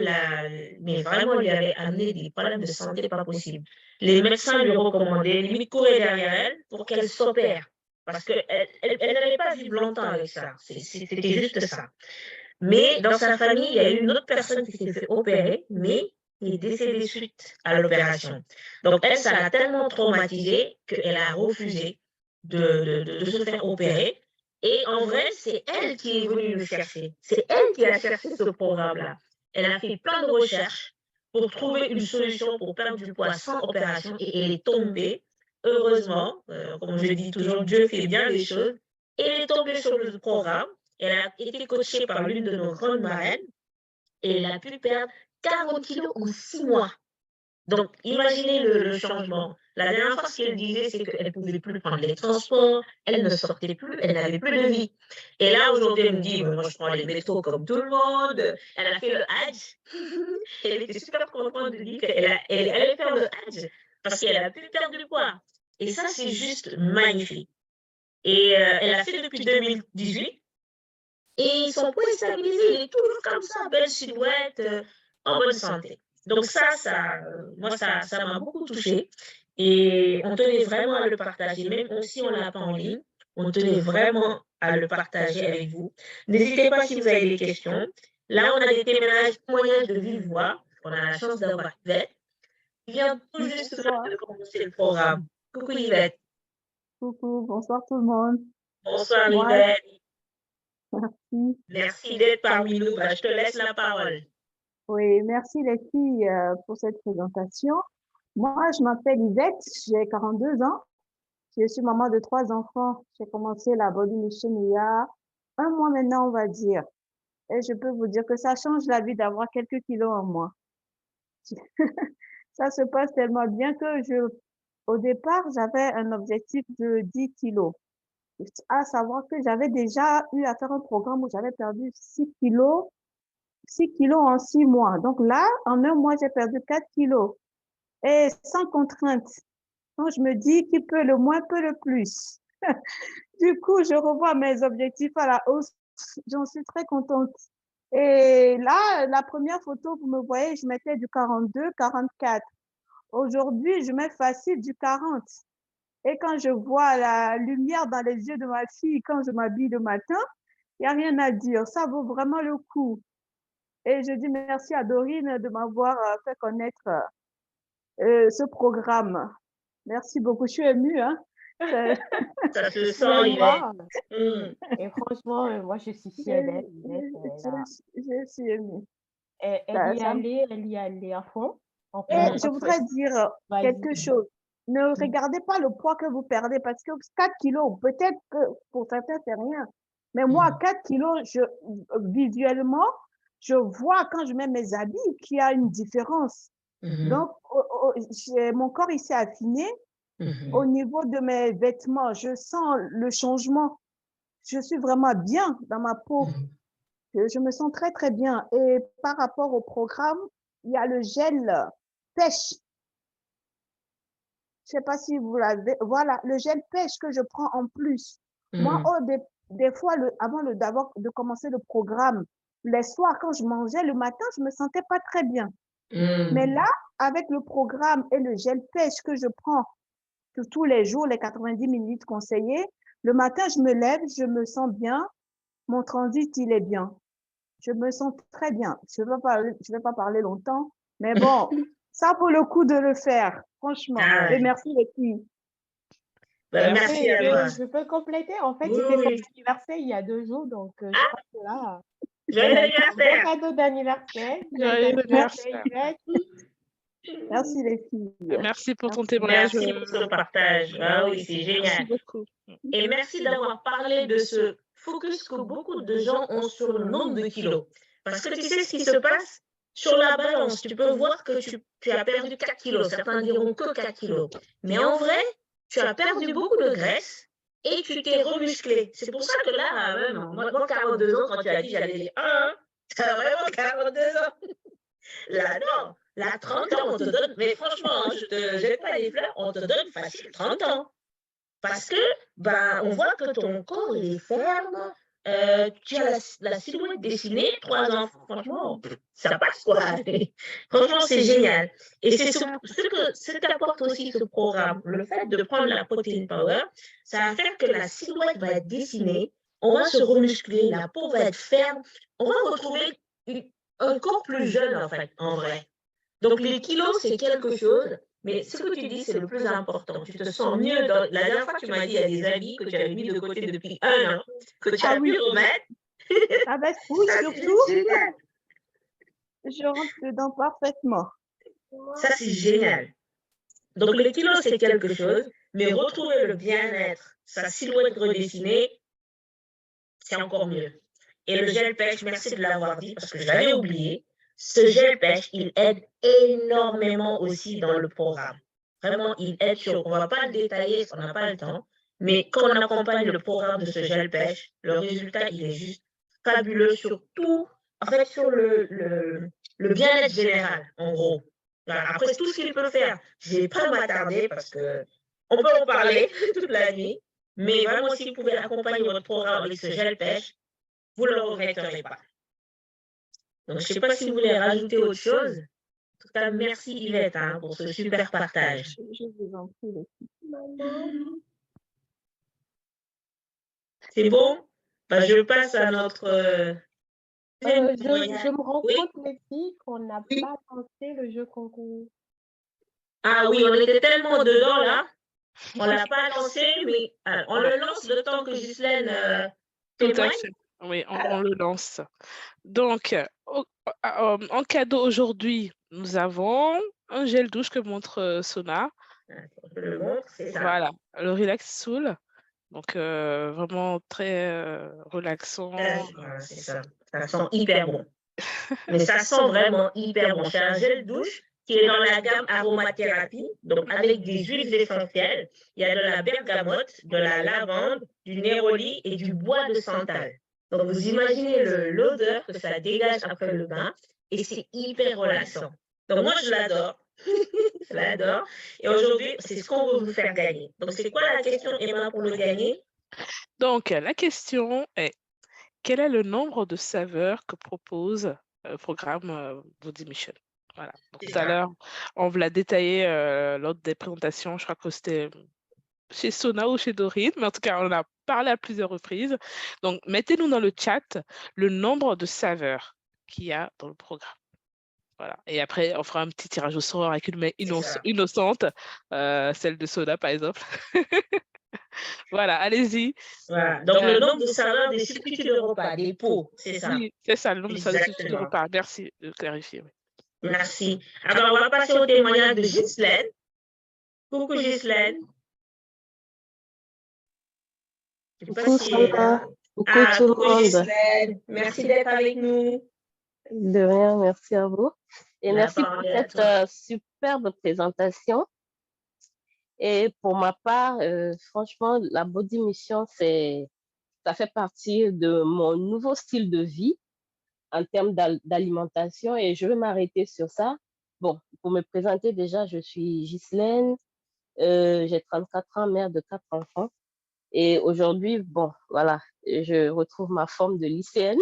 A: mais vraiment, lui avait amené des problèmes de santé pas possibles. Les médecins lui recommandaient, limite courir derrière elle pour qu'elle s'opère parce qu'elle n'allait pas vivre longtemps avec ça. C'était juste ça. Mais dans sa famille, il y a eu une autre personne qui s'est fait opérer, mais qui est décédée suite à l'opération. Donc, elle, ça l'a tellement traumatisée qu'elle a refusé de se faire opérer. Et en vrai, c'est elle qui est venue le chercher. C'est elle qui a cherché ce programme-là. Elle a fait plein de recherches pour trouver une solution pour perdre du poids sans opération et elle est tombée. Heureusement, comme je dis toujours, Dieu fait bien les choses. Et elle est tombée sur le programme. Elle a été coachée par l'une de nos grandes marraines et elle a pu perdre 40 kilos en 6 mois. Donc, imaginez le changement. La dernière fois, ce qu'elle disait, c'est qu'elle ne pouvait plus prendre les transports, elle ne sortait plus, elle n'avait plus de vie. Et là, aujourd'hui, elle me dit, moi, je prends les métros comme tout le monde. Elle a fait le Hajj. Elle était super contente de dire qu'elle allait faire le Hajj parce qu'elle a pu perdre du poids. Et ça, c'est juste magnifique. Et elle a fait depuis 2018. Et son poids est stabilisé, il est toujours comme ça, belle silhouette, en bonne santé. Donc moi, ça m'a beaucoup touchée. Et on tenait vraiment à le partager, même si on ne l'a pas en ligne, on tenait vraiment à le partager avec vous. N'hésitez pas si vous avez des questions. Là, on a des témoignages de vive voix. On a la chance d'avoir Yvette. qui vient tout juste de commencer le programme. Coucou Yvette.
F: Coucou, bonsoir tout le monde.
A: Bonsoir
F: Ouais.
A: Yvette.
F: Merci.
A: Merci d'être parmi nous. Je te laisse la parole.
F: Oui, merci les filles pour cette présentation. Moi, je m'appelle Yvette, j'ai 42 ans. Je suis maman de 3 enfants. J'ai commencé la body mission il y a 1 mois maintenant, on va dire. Et je peux vous dire que ça change la vie d'avoir quelques kilos en moins. Ça se passe tellement bien que au départ, j'avais un objectif de 10 kilos. À savoir que j'avais déjà eu à faire un programme où j'avais perdu 6 kilos en 6 mois. Donc là, en 1 mois, j'ai perdu 4 kilos. Et sans contrainte. Donc, je me dis qui peut le moins peut le plus. Du coup, je revois mes objectifs à la hausse. J'en suis très contente. Et là, la première photo, vous me voyez, je mettais du 42, 44. Aujourd'hui, je mets facile du 40. Et quand je vois la lumière dans les yeux de ma fille, quand je m'habille le matin, il n'y a rien à dire. Ça vaut vraiment le coup. Et je dis merci à Dorine de m'avoir fait connaître ce programme. Merci beaucoup. Je suis émue, hein.
A: Ça se sent,
B: Yvette. Et franchement, moi, je suis fière d'elle.
F: Je suis émue.
B: Elle y allait à fond.
F: Et je voudrais dire quelque chose. Ne regardez pas le poids que vous perdez parce que 4 kilos, peut-être que pour certains, c'est rien. Mais moi, 4 kilos, visuellement, je vois quand je mets mes habits qu'il y a une différence. Donc, mon corps, il s'est affiné. Au niveau de mes vêtements, je sens le changement. Je suis vraiment bien dans ma peau. Je me sens très, très bien. Et par rapport au programme, il y a le gel pêche. Je sais pas si vous l'avez. Voilà, le gel pêche que je prends en plus. Moi, des fois, avant de commencer le programme, les soirs, quand je mangeais le matin, je me sentais pas très bien. Mais là, avec le programme et le gel pêche que je prends tous les jours, les 90 minutes conseillées, le matin, je me lève, je me sens bien, mon transit, il est bien. Je me sens très bien. Je vais pas parler longtemps, mais bon, ça vaut le coup de le faire, franchement.
A: Ah
F: Et
A: ouais.
F: merci les filles.
A: Ben,
B: Après,
A: merci à toi.
B: je peux compléter. En fait,
A: Oui,
B: c'était mon
A: oui.
B: anniversaire il y a 2 jours, donc je
A: Ah,
B: crois que là,
A: joyeux
B: un bon
A: anniversaire.
B: cadeau d'anniversaire. Joyeux
C: Joyeux
B: anniversaire,
C: anniversaire.
B: Yvette.
F: Merci les filles.
C: Merci pour ton
F: Merci.
C: témoignage.
A: Merci pour ce partage. Ah oui, c'est
C: Merci
A: génial.
C: beaucoup.
A: Et merci d'avoir parlé de ce focus que beaucoup de gens ont sur le nombre de kilos. Parce que tu sais ce qui se passe sur la balance, tu peux voir que tu as perdu 4 kilos. Certains diront que 4 kilos. Mais en vrai, tu as perdu beaucoup de graisse et tu t'es remusclé. C'est pour ça que là, même, moi 42 ans, quand tu as dit, j'allais dire, ah, tu as vraiment 42 ans. Là, non. Là, 30 ans, on te donne, mais franchement, je te jette pas les fleurs, on te donne facile 30 ans. Parce que, ben, on voit que ton corps, il est ferme, tu as la silhouette dessinée, 3 ans, franchement, ça passe quoi. Franchement, c'est génial. Et c'est ce qu'apporte aussi ce programme. Le fait de prendre la protein power, ça va faire que la silhouette va être dessinée, on va se remuscler, la peau va être ferme, on va retrouver un corps plus jeune, en fait, en vrai. Donc, les kilos, c'est quelque chose, mais ce que tu dis, c'est le plus important. Tu te sens mieux. La dernière fois, tu m'as dit, il y a des habits que tu avais mis de côté depuis 1 an, que tu as pu remettre.
F: Ah ben oui,
A: Ça,
F: surtout,
A: c'est génial.
F: je rentre dedans parfaitement.
A: Ça, c'est génial. Donc, les kilos, c'est quelque chose, mais retrouver le bien-être, sa silhouette redessinée, c'est encore mieux. Et le gel pêche, merci de l'avoir dit parce que j'avais oublié. Ce gel pêche, il aide énormément aussi dans le programme. Vraiment, il aide sur, on ne va pas le détailler, on n'a pas le temps, mais quand on accompagne le programme de ce gel pêche, le résultat, il est juste fabuleux sur tout, en fait, sur le bien-être général, en gros. Voilà. Après, tout ce qu'il peut faire, je ne vais pas m'attarder parce que on peut en parler toute la nuit, mais vraiment, si vous pouvez accompagner votre programme avec ce gel pêche, vous ne le regretterez pas. Donc, je ne sais pas si vous voulez rajouter autre chose. En tout cas, merci Yvette pour ce super partage.
F: Je vous en prie les filles.
A: C'est bon? Ben, je passe à notre deuxième
B: Je
A: témoignage.
B: me rends
A: Oui,
B: compte, les filles, qu'on n'a
A: oui.
B: pas lancé le jeu concours.
A: Ah oui, on était tellement dedans là. On ne l'a pas lancé, mais on le lance le temps que Ghislaine
C: Tout à
A: témoigne.
C: fait. Oui, on le lance. Donc, en cadeau aujourd'hui, nous avons un gel douche que montre Sona.
A: Je le montre, c'est ça.
C: Voilà, le Relax Soul. Donc, vraiment très relaxant.
A: Voilà, c'est ça. Ça sent hyper bon. Mais ça sent vraiment hyper bon. C'est un gel douche qui est dans la gamme aromathérapie, donc avec des huiles essentielles. Il y a de la bergamote, de la lavande, du néroli et du bois de santal. Donc vous imaginez l'odeur que ça dégage après le bain et c'est hyper relaxant. Donc moi je l'adore. Je l'adore. Et aujourd'hui, c'est ce qu'on veut vous faire gagner. Donc c'est quoi la question, Emma, pour le gagner?
C: Donc, la question est, quel est le nombre de saveurs que propose le programme Body Mission? Voilà. Donc, tout à l'heure, on vous l'a détaillé lors des présentations. Je crois que c'était chez Sona ou chez Dorine, mais en tout cas, on en a parlé à plusieurs reprises. Donc, mettez-nous dans le chat le nombre de saveurs qu'il y a dans le programme. Voilà. Et après, on fera un petit tirage au sort avec une main innocente, celle de Sona, par exemple. Voilà, allez-y.
A: Voilà. Donc, le nombre de saveurs des substituts de repas, des pots, c'est ça.
C: Oui, c'est ça, le nombre de saveurs de substituts de
A: Exactement.
C: repas. Merci de clarifier. Oui.
A: Merci. Alors, on va passer au témoignage de Ghislaine. Coucou Ghislaine.
G: Coucou Sona, coucou tout le monde.
A: Ghislaine. Merci d'être avec nous.
G: De rien, merci à vous. Et
A: La
G: merci pour
A: parole est à
G: cette
A: toi.
G: superbe présentation. Et pour ma part, franchement, la Body Mission, ça fait partie de mon nouveau style de vie. en termes d'alimentation et je vais m'arrêter sur ça. Bon, pour me présenter déjà, je suis Ghislaine, j'ai 34 ans, mère de 4 enfants. Et aujourd'hui, bon, voilà, je retrouve ma forme de lycéenne.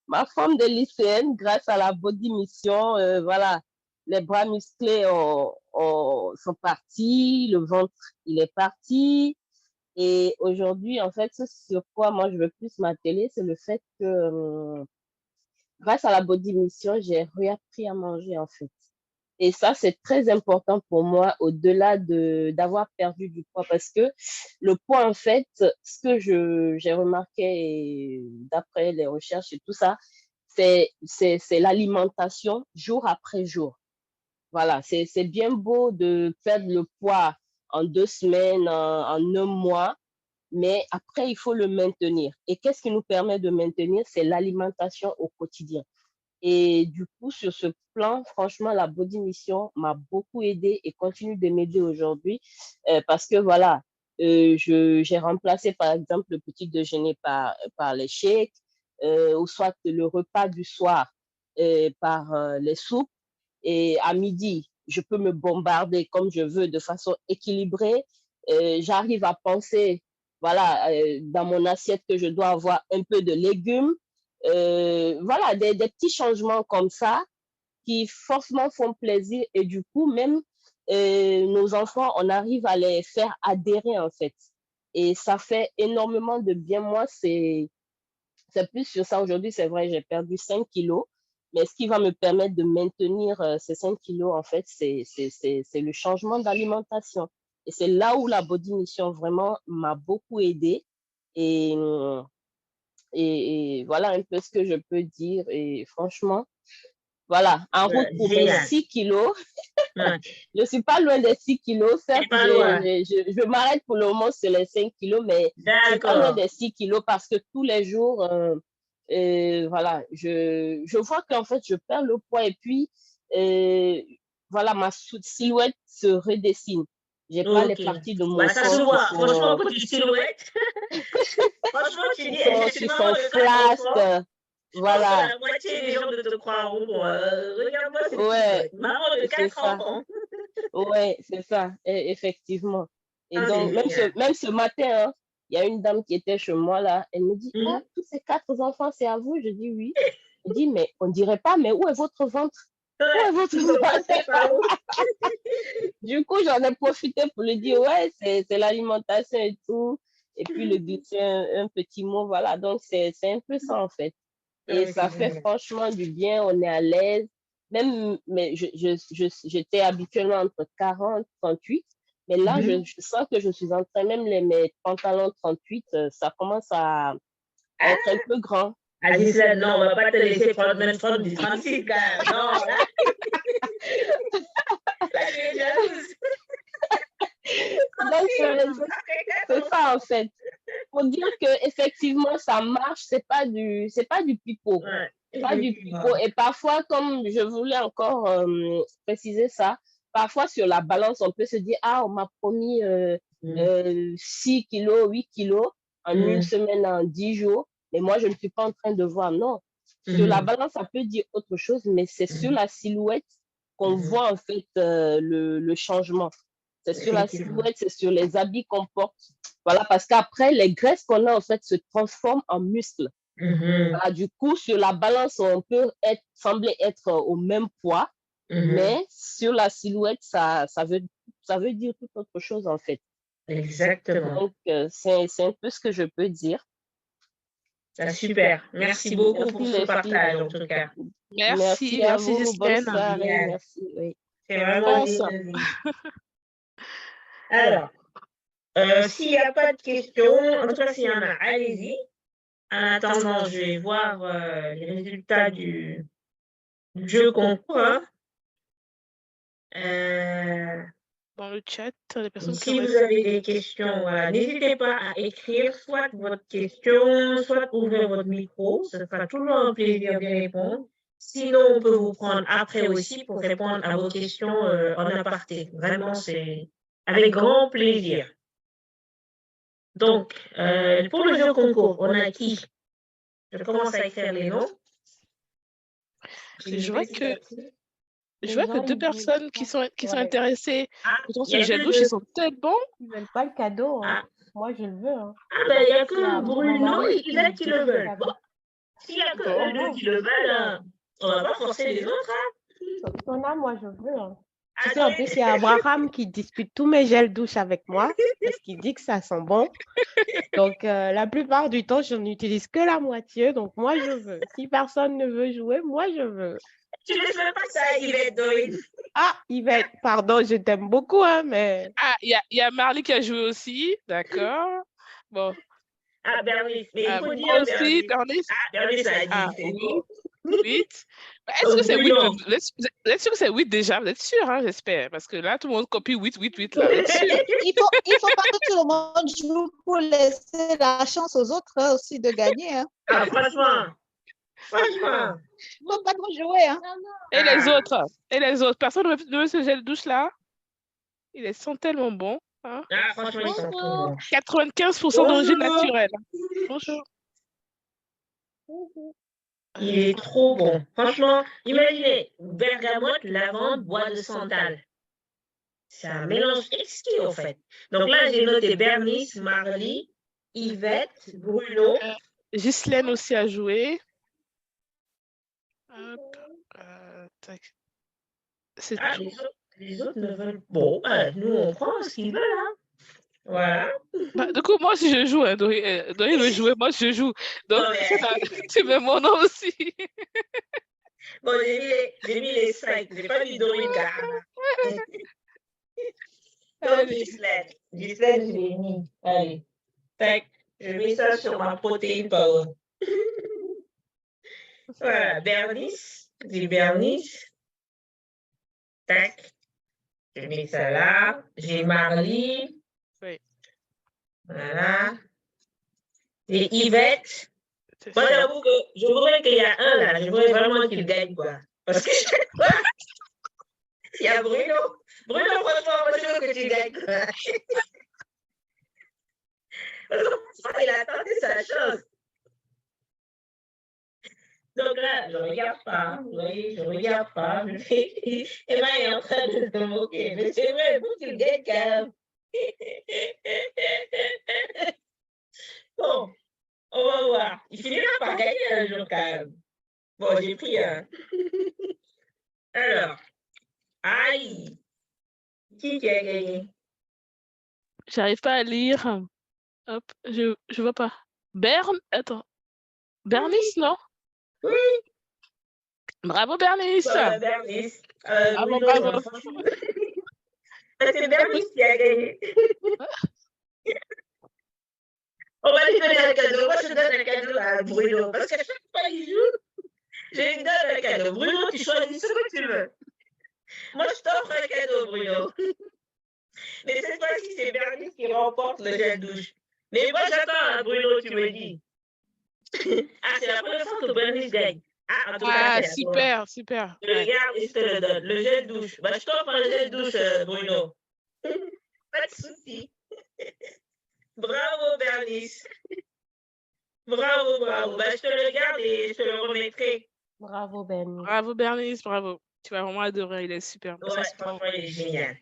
G: Ma forme de lycéenne grâce à la body mission, voilà, les bras musclés sont partis, le ventre, il est parti. Et aujourd'hui, en fait, ce sur quoi moi je veux plus m'atteler, c'est le fait que grâce à la body mission, j'ai réappris à manger, en fait. Et ça, c'est très important pour moi, au-delà d'avoir perdu du poids, parce que le poids, en fait, ce que j'ai remarqué d'après les recherches et tout ça, c'est l'alimentation jour après jour. Voilà, c'est bien beau de perdre le poids en 2 semaines, en un mois, mais après, il faut le maintenir. Et qu'est-ce qui nous permet de maintenir? C'est l'alimentation au quotidien. Et du coup, sur ce plan, franchement, la body mission m'a beaucoup aidé et continue de m'aider aujourd'hui parce que voilà, j'ai remplacé par exemple le petit déjeuner par les shakes ou soit le repas du soir par les soupes. Et à midi, je peux me bombarder comme je veux de façon équilibrée. J'arrive à penser, voilà, dans mon assiette que je dois avoir un peu de légumes. Voilà, des petits changements comme ça qui forcément font plaisir et du coup, même nos enfants, on arrive à les faire adhérer en fait. Et ça fait énormément de bien. Moi, c'est plus sur ça aujourd'hui, c'est vrai, j'ai perdu 5 kilos. Mais ce qui va me permettre de maintenir ces 5 kilos, en fait, c'est le changement d'alimentation. Et c'est là où la body mission vraiment m'a beaucoup aidée. Et, et voilà un peu ce que je peux dire. Et franchement, voilà, en route pour mes 6 kilos.
A: Ouais.
G: Je ne suis pas loin des 6 kilos. Certes,
A: pas loin.
G: je m'arrête pour le moment sur les 5 kilos, mais je ne suis pas loin des 6 kilos parce que tous les jours, voilà, je vois qu'en fait, je perds le poids et puis, voilà, ma silhouette se redessine. Je n'ai pas les parties de mon corps
A: ça se voit. Franchement, quand tu silhouettes, franchement, tu dis,
G: qui sont flasques. Voilà.
A: La moitié des gens ne te croiront. Regarde-moi cette
G: ouais,
A: maman de 4 enfants.
G: Ouais, c'est ça, effectivement. Et donc, même ce matin, hein, il y a une dame qui était chez moi là, elle me dit, ah, tous ces 4 enfants, c'est à vous? Je dis oui. Elle dit, mais on dirait pas, mais où est votre ventre? Où est votre ventre? Du coup, j'en ai profité pour lui dire, ouais, c'est l'alimentation et tout. Et puis le glisser un petit mot, voilà. Donc, c'est un peu ça en fait. Et ça fait franchement du bien, on est à l'aise. Même, mais j'étais habituellement entre 40, 38. Mais là, je sens que je suis en train, même mes pantalons 38, ça commence à être un peu grand.
A: Ghislaine, non, on ne va pas te laisser prendre même 30 du 36, gars. Non, là. Là, je suis jalouse.
G: Donc, c'est ça, en fait. Pour dire que effectivement ça marche, c'est pas du pipeau.
A: Ouais,
G: pas du pipeau. Et parfois, comme je voulais encore préciser ça, parfois sur la balance, on peut se dire, ah, on m'a promis 6 kilos, 8 kilos en une semaine, en 10 jours. Mais moi, je ne suis pas en train de voir. Non. Sur la balance, ça peut dire autre chose, mais c'est sur la silhouette qu'on voit en fait le changement. C'est sur la silhouette, c'est sur les habits qu'on porte. Voilà, parce qu'après, les graisses qu'on a, en fait, se transforment en muscles. Voilà, du coup, sur la balance, on peut sembler être au même poids, mais sur la silhouette, ça veut dire toute autre chose, en fait.
A: Exactement.
G: Donc, c'est un peu ce que je peux dire.
A: C'est super. Merci beaucoup pour ce partage, en tout cas.
C: Merci
G: à vous.
C: Ghislaine.
G: Bonne soirée. Merci. Oui.
A: C'est vraiment Alors, s'il n'y a pas de questions, en tout cas, s'il y en a, allez-y. En attendant, je vais voir les résultats du jeu concours.
C: Dans le chat, les personnes
A: si vous avez des questions, n'hésitez pas à écrire soit votre question, soit ouvrir votre micro. Ce sera toujours un plaisir d'y répondre. Sinon, on peut vous prendre après aussi pour répondre à vos questions en aparté. Vraiment, c'est avec grand plaisir. Donc, pour le jeu concours, on a qui? Je commence à écrire les noms.
C: Je vois que,
B: Les
C: je vois
B: gens,
C: que
B: ils
C: deux
B: veulent
C: personnes qui sont
B: Ouais.
C: intéressées
A: Ah,
C: dans
A: il y
C: ce
A: a
C: gel
A: que
C: douche, ils
A: deux.
C: sont tellement.
B: Ils veulent pas le cadeau, hein.
A: Ah,
B: Moi, je le veux, hein.
A: ben, il y a
B: Il y
A: que
B: a mon
A: Bruno
B: mari
A: et Yvette qui le
B: dit
A: veulent.
B: ça
A: Bon, s'il y a que
C: Bon.
A: eux deux qui le veulent, on va pas forcer les autres, hein.
B: Sona, moi, je veux, hein. Tu
A: Ah,
B: sais, en plus, il y a Abraham qui dispute tous mes gels douche avec moi parce qu'il dit que ça sent bon. Donc, la plupart du temps, je n'utilise que la moitié. Donc, moi, je veux. Si personne ne veut jouer, moi, je veux.
A: tu laisses même pas ça à Yvette, Dorine.
B: Ah, Yvette, pardon, je t'aime beaucoup, hein, mais
C: Ah, il y a Marley qui a joué aussi, d'accord. Bon.
A: Ah, Bernice, mais il faut
C: Moi
A: dire
C: aussi,
A: Bernice.
C: Bernice.
A: Ah, Bernice a dit,
C: Ah,
A: c'est
C: oui,
A: bon.
C: 8. Est-ce que c'est 8?
A: Bruno.
C: Vous êtes sûr que c'est 8 déjà? Vous êtes sûr, hein, j'espère? Parce que là, tout le monde copie 8, 8, 8, là. Vous êtes sûr?
H: Il faut pas que tout le monde joue pour laisser la chance aux autres hein, aussi de gagner. Hein.
A: Ah, franchement. Franchement.
H: Il faut pas trop jouer. Hein.
C: Et les
A: Ah.
C: autres? Et les autres? Personne ne veut ce gel douche là? Ils sont tellement bons. Hein?
A: Ah, franchement, ils sont trop bons.
C: 95% d'origine naturelle. Bonjour.
A: Il est trop bon. Franchement, imaginez, bergamote, lavande, bois de santal. C'est un mélange exquis, en fait. Donc là, j'ai noté Bernice, Marley, Yvette, Bruno.
C: Ghislaine aussi a joué. Hop, tac. C'est
A: Ah,
C: tout.
A: les autres ne veulent. Bon, nous, on prend ce qu'ils veulent. Hein. Voilà.
C: Bah, du coup, moi aussi, je joue. Hein. Dorine veut jouer, moi, je joue. Donc,
A: Non, mais...
C: tu mets mon nom aussi.
A: Bon, j'ai mis les 5. J'ai pas mis Dorine Garana. Donc, Ghislaine, je l'ai mis. Allez. Tac. Je mets ça sur ma protéine power. Voilà, Bernice. J'ai Bernice. Tac. Je mets ça là. J'ai Marley.
C: Oui.
A: Voilà. Et Yvette.
C: C'est
A: Moi,
C: ça.
A: j'avoue que je voudrais qu'il y ait un là. Je voudrais vraiment qu'il gagne, quoi. Parce que chaque fois, il y a Bruno. Bruno, franchement, moi, je veux que tu gagnes, quoi. Parce que il a tenté sa chance. Donc là, je ne regarde pas. Vous voyez, je ne regarde pas. Emma est en train de se moquer. Mais c'est vrai, vous, tu gagnes quand même. Bon, on va voir. Il finira par gagner un jour quand même. Bon, j'ai pris un. Alors, aïe. Qui a gagné?
C: J'arrive pas à lire. Hop, je vois pas. Attends. Bernice, non?
A: Oui.
C: Bravo, Bernice.
A: Bernice.
C: Bravo,
A: Bruno,
C: bravo.
A: C'est Bernice qui a gagné. On va lui donner un cadeau. Moi, je donne un cadeau à Bruno. Parce qu'à chaque fois qu'il joue, je lui donne un cadeau. Bruno, tu choisis ce que tu veux. Moi, je t'offre un cadeau, Bruno. Mais cette fois-ci, c'est Bernice qui remporte le gel douche. Mais moi, j'attends, Bruno, tu me dis. Ah, c'est la première fois que Bernice gagne. Ah, en tout cas, c'est
C: super, super.
A: Je regarde et je te le donne. Le gel douche. Bah, je t'offre un gel douche, Bruno. Pas de souci. Bravo, Bernice. Bravo, bravo. Bah, je te le garde et je te le remettrai.
B: bravo, Bernice.
C: Bravo, Bernice, bravo. Tu vas vraiment adorer, il est super.
A: Ouais, franchement, il est génial.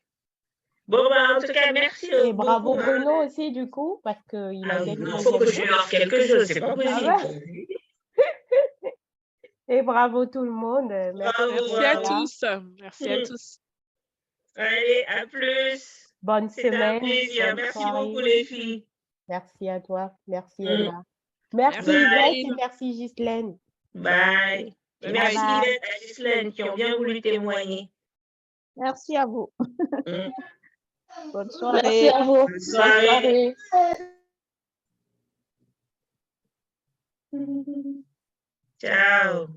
A: Bon, bah, en tout cas, merci.
B: Et bravo Bruno aussi, du coup, parce qu'il a gagné.
A: Il faut que je lui offre quelque chose, c'est pas possible.
B: Et bravo tout le monde.
C: Merci à tous. Merci à tous.
A: Allez, à plus.
B: Bonne semaine.
A: Un plaisir. Merci beaucoup, les filles.
B: Merci à toi. Merci, Emma. Merci, Yvette, et merci, Ghislaine.
A: Bye.
C: Bye.
A: Merci, Yvette et Ghislaine qui ont bien voulu témoigner.
F: Merci à vous.
H: Bonne soirée.
B: Merci à vous.
A: Bonne soirée. Ciao.